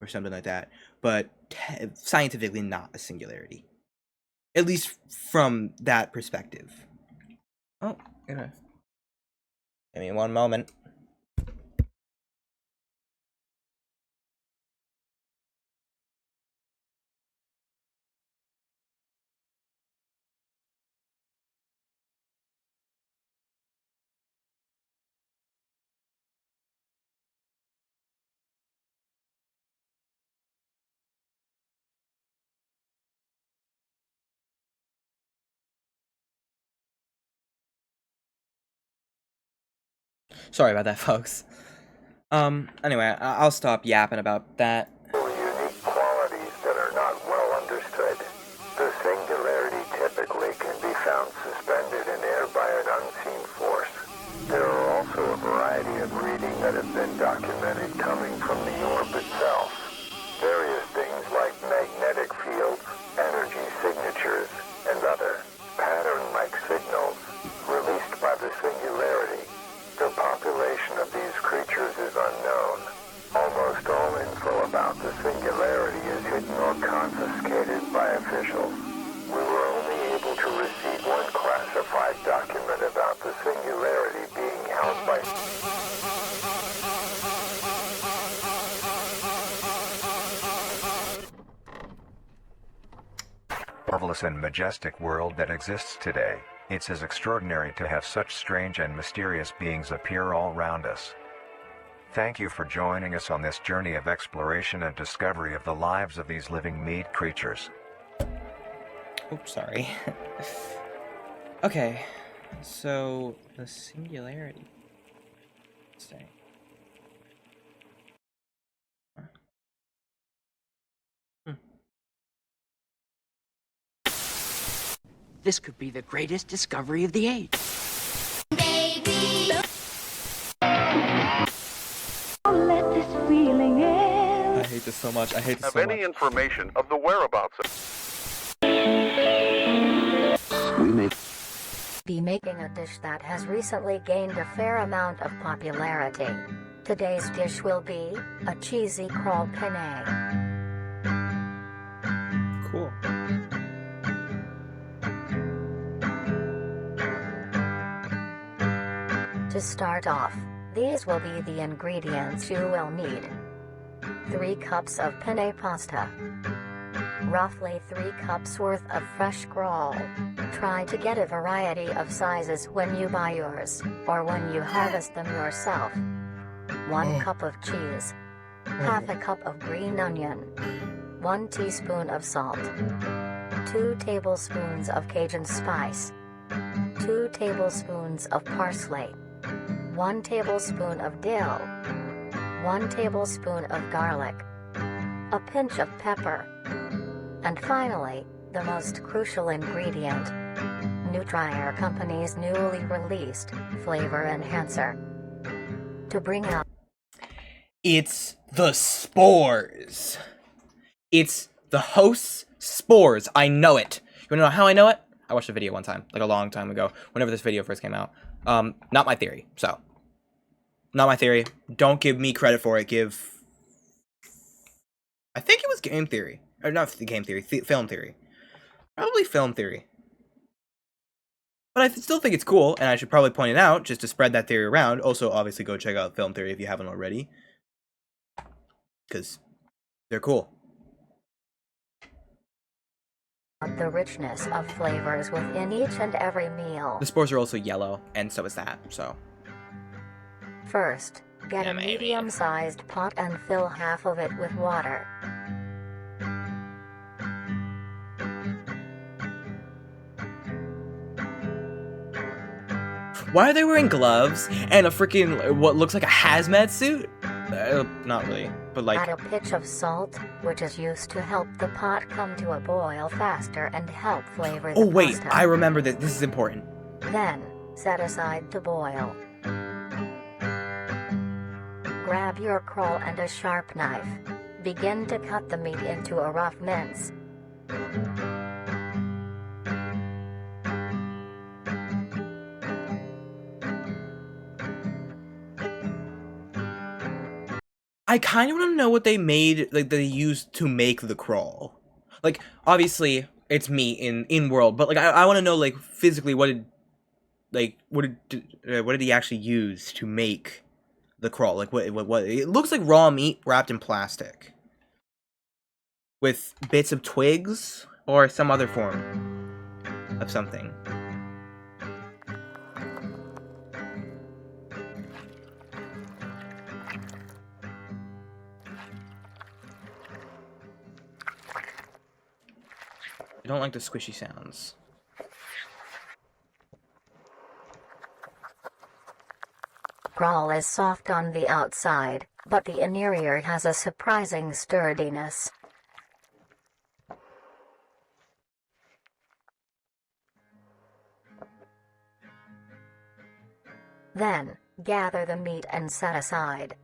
A: or something like that. But scientifically, not a singularity. At least from that perspective. Oh, give me one moment. Sorry about that, folks. Anyway, I'll stop yapping about that.
E: unique qualities that are not well understood. The singularity typically can be found suspended in air by an unseen force. There are also a variety of readings that have been documented coming from the orb itself. Various things like magnetic fields, energy signatures, and other pattern-like signals released by the singularity. The population of these creatures is unknown. Almost all info about the singularity is hidden or confiscated by officials. We were only able to receive one classified document about the singularity being held by...
B: Marvelous and majestic world that exists today. It's as extraordinary to have such strange and mysterious beings appear all around us. Thank you for joining us on this journey of exploration and discovery of the lives of these living meat creatures.
A: Oops, sorry. Okay, so the singularity. Stay.
F: This could be the greatest discovery of the age.
G: Baby. Let this feeling in.
A: I hate this so much. I hate this
E: Have
A: so
E: any
A: much.
E: information of the whereabouts of...
H: We may
C: be making a dish that has recently gained a fair amount of popularity. Today's dish will be a cheesy crawl penne.
A: Cool.
C: To start off, these will be the ingredients you will need. 3 cups of penne pasta. Roughly 3 cups worth of fresh crawl. Try to get a variety of sizes when you buy yours, or when you harvest them yourself. 1 cup of cheese. Half a cup of green onion. 1 teaspoon of salt. 2 tablespoons of Cajun spice. 2 tablespoons of parsley. 1 tablespoon of dill. 1 tablespoon of garlic. A pinch of pepper. And finally, the most crucial ingredient, Nutrier Company's newly released flavor enhancer. To bring out...
A: It's the spores. It's the host's spores. I know it. You wanna know how I know it? I watched a video one time, like a long time ago, whenever this video first came out. Not my theory, so. Not my theory. Don't give me credit for it. I think it was game theory. Or not game theory, film theory. Probably film theory. But I still think it's cool, and I should probably point it out, just to spread that theory around. Also, obviously, go check out film theory if you haven't already. Because they're cool.
C: The richness of flavors within each and every meal.
A: The spores are also yellow, and so is that, so.
C: First, get a medium-sized pot and fill half of it with water.
A: Why are they wearing gloves and a freaking, what looks like a hazmat suit? Not really, but like...
C: Add a pinch of salt, which is used to help the pot come to a boil faster and help flavor the
A: Oh wait,
C: pasta.
A: I remember that this is important.
C: Then, set aside to boil. Grab your crawl and a sharp knife. Begin to cut the meat into a rough mince.
A: I kind of want to know what they made, like, they used to make the crawl. Like, obviously, it's meat in world, but, like, I want to know, like, physically, what did he actually use to make the crawl? Like, what, it looks like raw meat wrapped in plastic. With bits of twigs, or some other form of something. I don't like the squishy sounds.
C: Crawl is soft on the outside, but the interior has a surprising sturdiness. Then, gather the meat and set aside.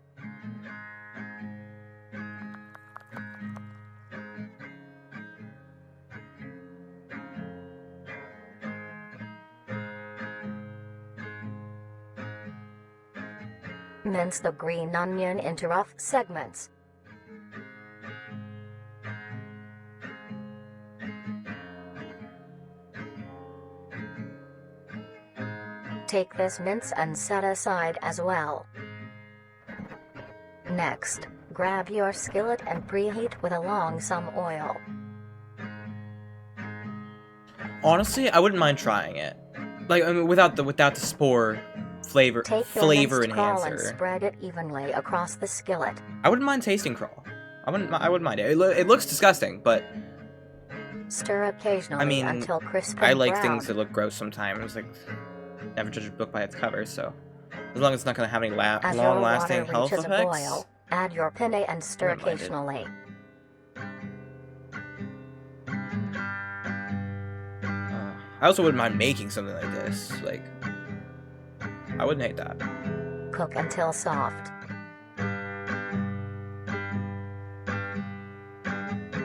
C: Mince the green onion into rough segments. Take this mince and set aside as well. Next, grab your skillet and preheat with along some oil.
A: Honestly, I wouldn't mind trying it. Like, I mean, without the spore flavor
C: Take your minced crawl and
A: enhancer.
C: spread it evenly across the skillet.
A: I wouldn't mind tasting crawl. I wouldn't mind it. It looks disgusting, but
C: Stir occasionally
A: I mean,
C: until crisp and
A: I like
C: brown.
A: things that look gross sometimes. Like, never judge a book by its cover. So, as long as it's not gonna have any
C: As your
A: long-lasting
C: water
A: health
C: reaches a
A: effects.
C: boil, add your penne and stir
A: Wouldn't mind it.
C: occasionally.
A: I also wouldn't mind making something like this. Like, I wouldn't hate that.
C: Cook until soft.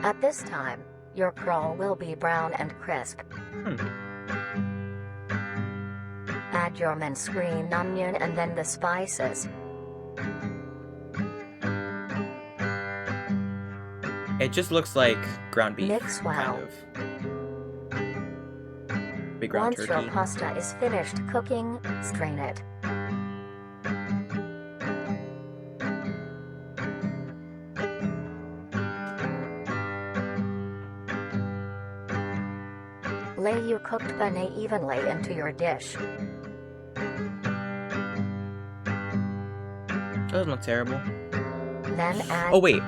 C: At this time, your crawl will be brown and crisp. Add your minced green onion and then the spices.
A: It just looks like ground beef,
C: Mix well.
A: kind of. Big ground
C: Once
A: turkey.
C: your pasta is finished cooking, strain it. Lay your cooked penne evenly into your dish.
A: Doesn't look terrible.
C: Then add
A: Oh wait.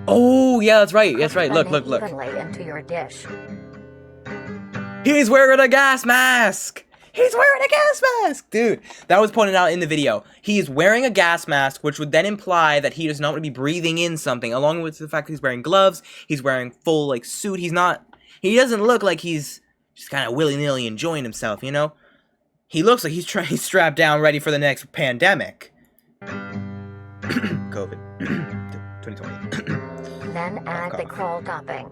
A: Oh yeah, that's right. That's
C: cooked
A: right. Look,
C: penne
A: look, look.
C: evenly into your dish.
A: He's wearing a gas mask! He's wearing a gas mask! Dude, that was pointed out in the video. He is wearing a gas mask, which would then imply that he does not want to be breathing in something, along with the fact that he's wearing gloves, he's wearing full, like, suit. He doesn't look like he's just kind of willy-nilly enjoying himself, you know? He looks like he's strapped down, ready for the next pandemic. COVID. 2020.
C: Then add the
A: cough.
C: crawl topping.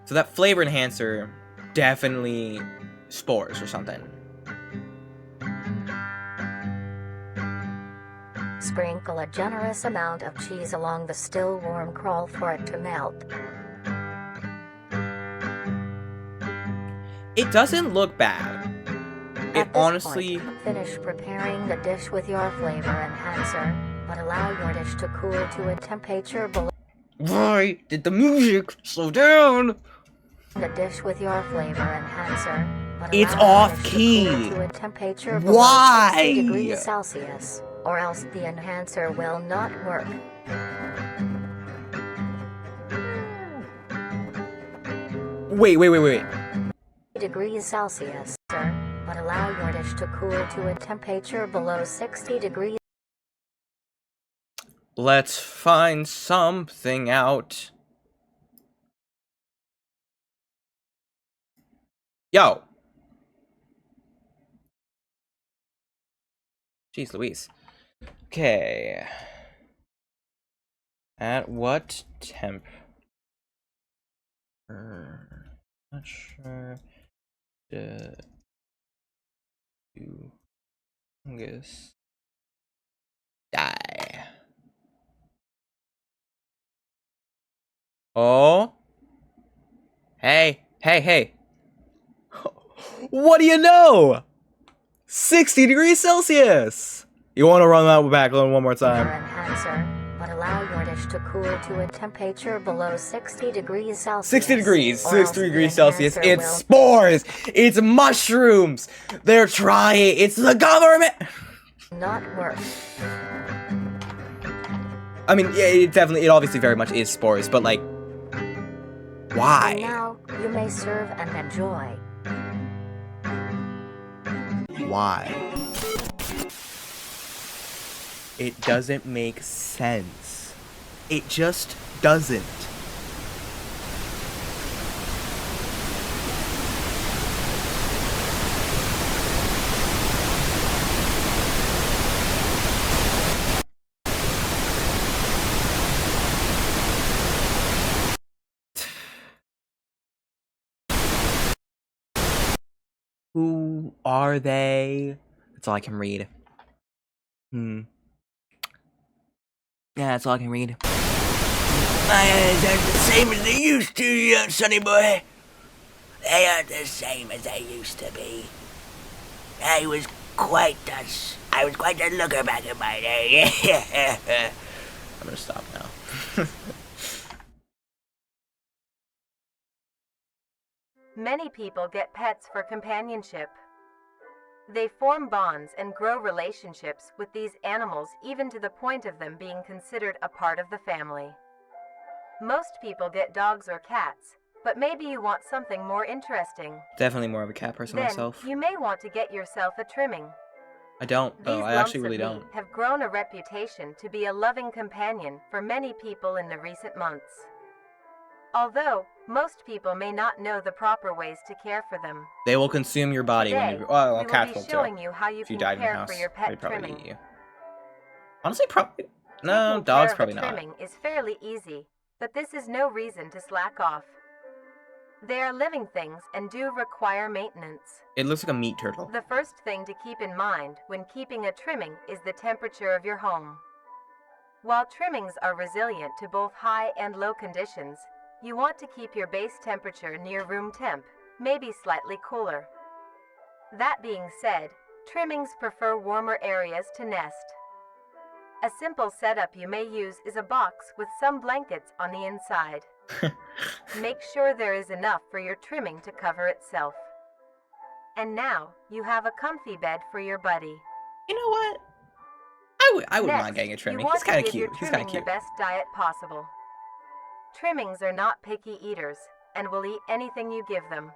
A: So that flavor enhancer, definitely spores or something.
C: Sprinkle a generous amount of cheese along the still warm crawl for it to melt.
A: It doesn't look bad. It
C: At this
A: honestly...
C: point, finish preparing the dish with your flavor enhancer, but allow your dish to cool to a temperature below.
A: Why did the music slow down?
C: The dish with your flavor enhancer, but
A: It's
C: allow
A: off
C: the dish
A: key.
C: to cool to a temperature below
A: Why?
C: 60 degrees Celsius, or else the enhancer will not work.
A: Wait.
C: Degrees Celsius, sir, but allow your dish to cool to a temperature below 60 degrees.
A: Let's find something out. Yo. Jeez Louise. Okay. At what temp? Not sure. Fungus die. Oh. Hey. What do you know? 60 degrees Celsius. You want to run that back one more time?
C: Enhancer, but allow your dish to cool to a temperature below 60 degrees Celsius.
A: 60 degrees,
C: or else
A: 60
C: the
A: degrees Celsius.
C: enhancer
A: It's
C: will
A: spores. It's mushrooms. They're trying. It's the government.
C: not work.
A: I mean, yeah, it obviously very much is spores, but like,
C: And
A: why?
C: now you may serve and enjoy.
A: Why? It doesn't make sense. It just doesn't. Who are they? That's all I can read. Yeah, that's all I can read. My eyes aren't the same as they used to, sonny boy. They aren't the same as they used to be. I was quite a looker back in my day. I'm gonna stop now.
H: Many people get pets for companionship. They form bonds and grow relationships with these animals, even to the point of them being considered a part of the family. Most people get dogs or cats, but maybe you want something more interesting.
A: Definitely more of a cat person
H: Then
A: myself.
H: you may want to get yourself a trimming.
A: I don't, though.
H: These
A: I
H: lumps
A: actually
H: of
A: really
H: meat
A: don't.
H: have grown a reputation to be a loving companion for many people in the recent months. Although, most people may not know the proper ways to care for them.
A: They will consume your body when
H: Today,
A: you. Oh, well,
H: we
A: cats
H: will
A: will
H: be showing
A: too.
H: you how you
A: If you
H: can
A: died in your
H: care
A: house,
H: for your
A: they'd
H: pet
A: probably
H: trimming.
A: eat you. Honestly, probably. No,
H: Taking
A: dogs
H: care
A: probably
H: of a
A: not.
H: trimming is fairly easy, but this is no reason to slack off. They are living things and do require maintenance.
A: It looks like a meat turtle.
H: The first thing to keep in mind when keeping a trimming is the temperature of your home. While trimmings are resilient to both high and low conditions, you want to keep your base temperature near room temp, maybe slightly cooler. That being said, trimmings prefer warmer areas to nest. A simple setup you may use is a box with some blankets on the inside. Make sure there is enough for your trimming to cover itself. And now, you have a comfy bed for your buddy.
A: You know what? I wouldn't mind getting a trimming. He's kind of cute. He's kind of cute.
H: The best diet possible. Trimmings are not picky eaters and will eat anything you give them.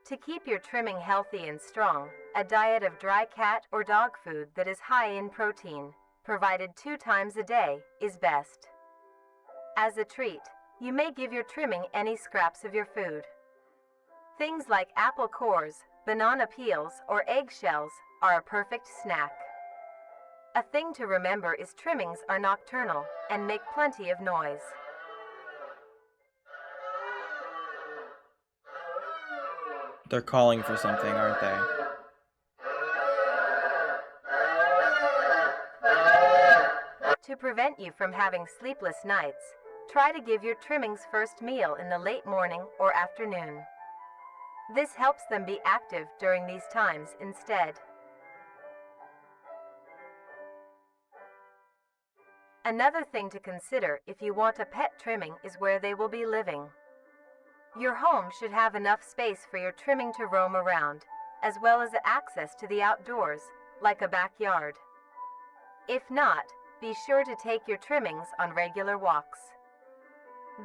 H: To keep your trimming healthy and strong, a diet of dry cat or dog food that is high in protein, provided 2 times a day, is best. As a treat, you may give your trimming any scraps of your food. Things like apple cores, banana peels, or eggshells are a perfect snack. A thing to remember is trimmings are nocturnal and make plenty of noise.
A: They're calling for something, aren't they?
H: To prevent you from having sleepless nights, try to give your trimmings first meal in the late morning or afternoon. This helps them be active during these times instead. Another thing to consider if you want a pet trimming is where they will be living. Your home should have enough space for your trimming to roam around, as well as access to the outdoors, like a backyard. If not, be sure to take your trimmings on regular walks.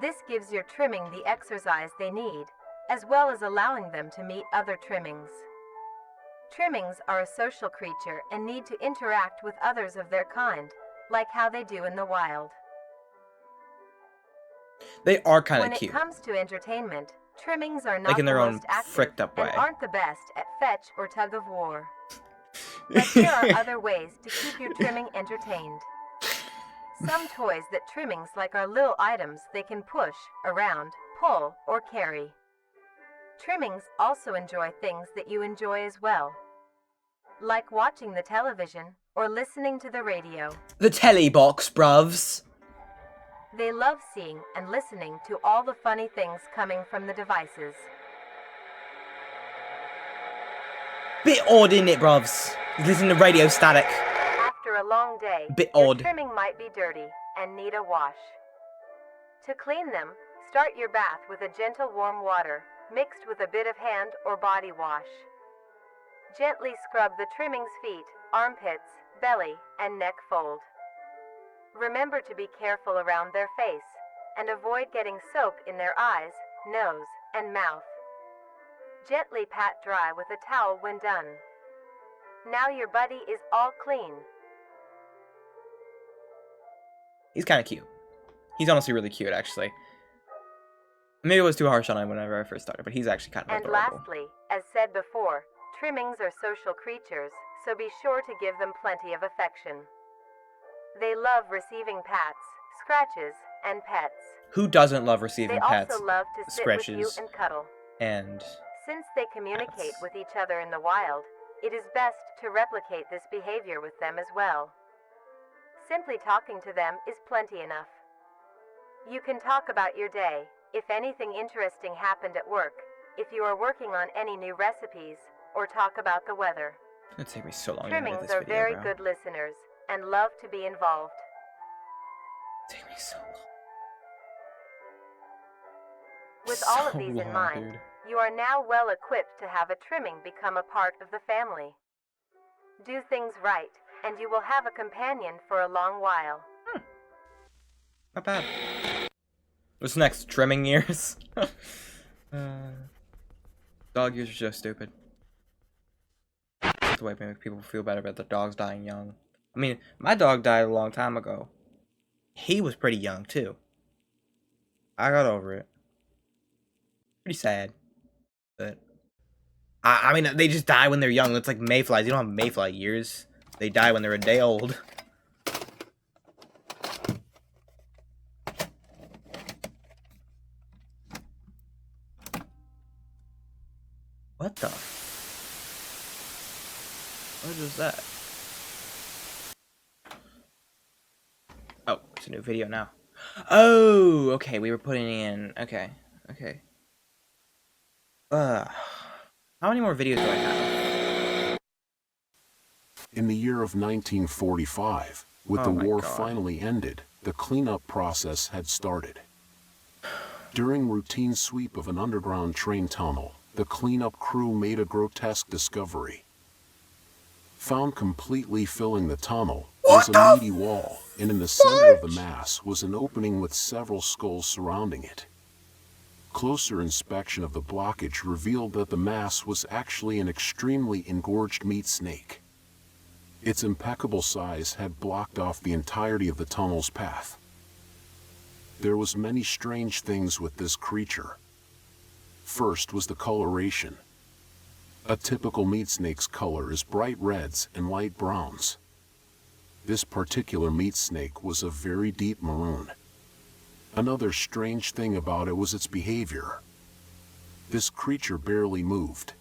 H: This gives your trimming the exercise they need, as well as allowing them to meet other trimmings. Trimmings are a social creature and need to interact with others of their kind, like how they do in the wild.
A: They are kind of cute.
H: When it comes to entertainment, trimmings are not
A: Like in their
H: the
A: own
H: most active
A: fricked up way.
H: and aren't the best at fetch or tug of war. But there are other ways to keep your trimming entertained. Some toys that trimmings like are little items they can push, around, pull, or carry. Trimmings also enjoy things that you enjoy as well, like watching the television or listening to the radio.
A: The telly box, bruvs.
H: They love seeing and listening to all the funny things coming from the devices.
A: Bit odd, isn't it, bruvs? Listen to radio static.
H: After a long day,
A: Bit
H: your
A: odd.
H: trimming might be dirty and need a wash. To clean them, start your bath with a gentle warm water, mixed with a bit of hand or body wash. Gently scrub the trimming's feet, armpits, belly, and neck fold. Remember to be careful around their face, and avoid getting soap in their eyes, nose, and mouth. Gently pat dry with a towel when done. Now your buddy is all clean.
A: He's kind of cute. He's honestly really cute, actually. Maybe it was too harsh on him whenever I first started, but he's actually kind of
H: And
A: adorable.
H: lastly, as said before, trimmings are social creatures, so be sure to give them plenty of affection. They love receiving pats, scratches, and pets.
A: Who doesn't love receiving
H: They
A: pets,
H: also love to sit with you
A: scratches,
H: and cuddle.
A: and...
H: Since they communicate
A: Pets.
H: with each other in the wild, it is best to replicate this behavior with them as well. Simply talking to them is plenty enough. You can talk about your day, if anything interesting happened at work, if you are working on any new recipes, or talk about the weather.
A: It's gonna take me so long to edit
H: Trimmings
A: this
H: are
A: video,
H: very
A: bro.
H: good listeners, and love to be involved.
A: Take me so long.
H: With all of
A: So
H: these in
A: long,
H: mind,
A: dude.
H: you are now well equipped to have a trimming become a part of the family. Do things right, and you will have a companion for a long while.
A: Not bad. What's next? Trimming ears? Dog ears are so stupid. That's the way to make people feel better about their dogs dying young. I mean, my dog died a long time ago. He was pretty young, too. I got over it. Pretty sad. But... I mean, they just die when they're young. It's like mayflies. You don't have mayfly years. They die when they're a day old. What the? What was that? Oh, it's a new video now. Oh, okay, we were putting in. Okay, okay. How many more videos do I have?
I: In the year of 1945, with the
A: Oh my
I: war
A: God.
I: finally ended, the cleanup process had started. During routine sweep of an underground train tunnel, the cleanup crew made a grotesque discovery. Found completely filling the tunnel was a meaty wall, and in the center of the mass was an opening with several skulls surrounding it. Closer inspection of the blockage revealed that the mass was actually an extremely engorged meat snake. Its impeccable size had blocked off the entirety of the tunnel's path. There was many strange things with this creature. First was the coloration. A typical meat snake's color is bright reds and light browns. This particular meat snake was a very deep maroon. Another strange thing about it was its behavior. This creature barely moved.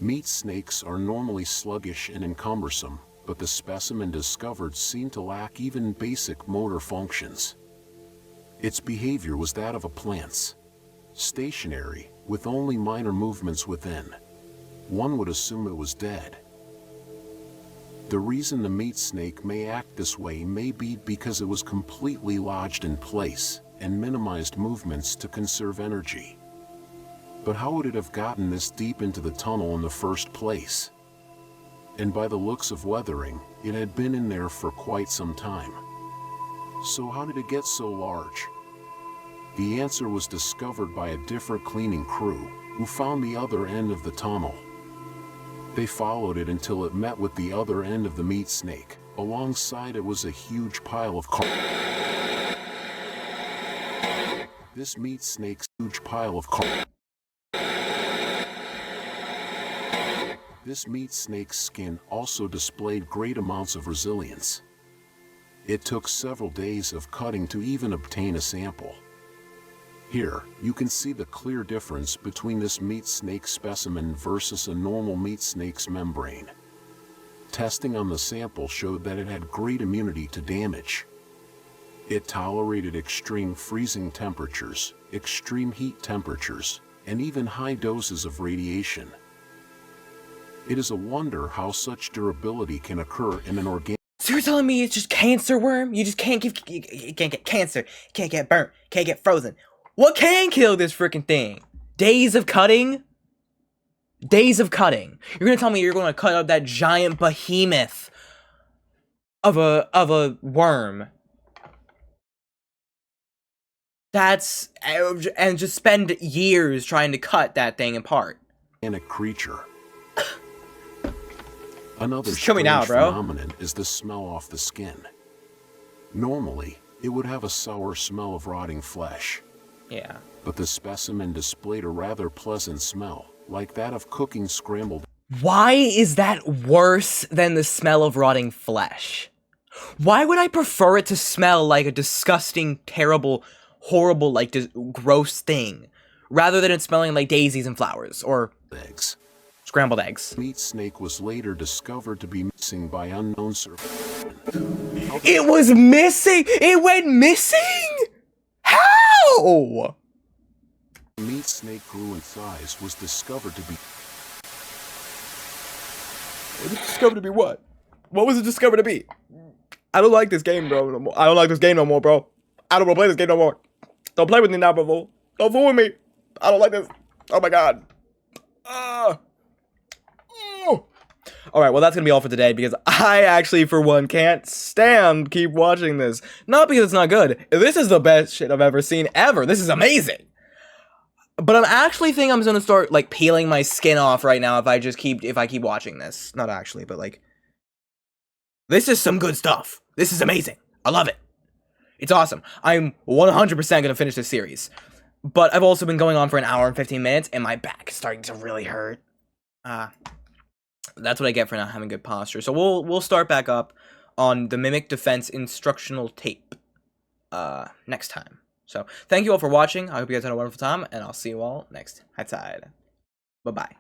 I: Meat snakes are normally sluggish and encumbersome, but the specimen discovered seemed to lack even basic motor functions. Its behavior was that of a plant's. Stationary, with only minor movements within. One would assume it was dead. The reason the meat snake may act this way may be because it was completely lodged in place and minimized movements to conserve energy. But how would it have gotten this deep into the tunnel in the first place? And by the looks of weathering, it had been in there for quite some time. So how did it get so large? The answer was discovered by a different cleaning crew, who found the other end of the tunnel. They followed it until it met with the other end of the meat snake. Alongside it was a huge pile of This meat snake's huge pile of This meat snake's skin also displayed great amounts of resilience. It took several days of cutting to even obtain a sample. Here, you can see the clear difference between this meat snake specimen versus a normal meat snake's membrane. Testing on the sample showed that it had great immunity to damage. It tolerated extreme freezing temperatures, extreme heat temperatures, and even high doses of radiation. It is a wonder how such durability can occur in an organic.
A: So you're telling me it's just cancer worm? You just can't you can't get cancer, can't get burnt, can't get frozen. What can kill this freaking thing? Days of cutting? Days of cutting. You're gonna tell me you're gonna cut up that giant behemoth of a worm. That's and just spend years trying to cut that thing apart.
I: Creature. Another
A: Just kill me now,
I: strange
A: bro.
I: phenomenon is the smell off the skin. Normally, it would have a sour smell of rotting flesh.
A: Yeah.
I: But the specimen displayed a rather pleasant smell, like that of cooking scrambled.
A: Why is that worse than the smell of rotting flesh? Why would I prefer it to smell like a disgusting, terrible, horrible, like gross thing, rather than it smelling like daisies and flowers or
I: eggs?
A: Scrambled eggs.
I: Meat snake was later discovered to be missing by unknown survivors.
A: It was missing? It went missing? How?
I: Meat snake grew in size was discovered to be.
A: It was discovered to be what? What was it discovered to be? I don't like this game, bro. No more. I don't like this game no more, bro. I don't want to play this game no more. Don't play with me now, bro. Don't fool with me. I don't like this. Oh my god. Alright, well that's gonna be all for today because I actually, for one, can't stand keep watching this. Not because it's not good. This is the best shit I've ever seen ever. This is amazing. But I'm actually think I'm gonna start like peeling my skin off right now if I keep watching this. Not actually, but like this is some good stuff. This is amazing. I love it. It's awesome. I'm 100% gonna finish this series. But I've also been going on for an hour and 15 minutes and my back is starting to really hurt. That's what I get for not having good posture. So we'll start back up on the Mimic Defense instructional tape next time. So thank you all for watching. I hope you guys had a wonderful time, and I'll see you all next time. Bye-bye.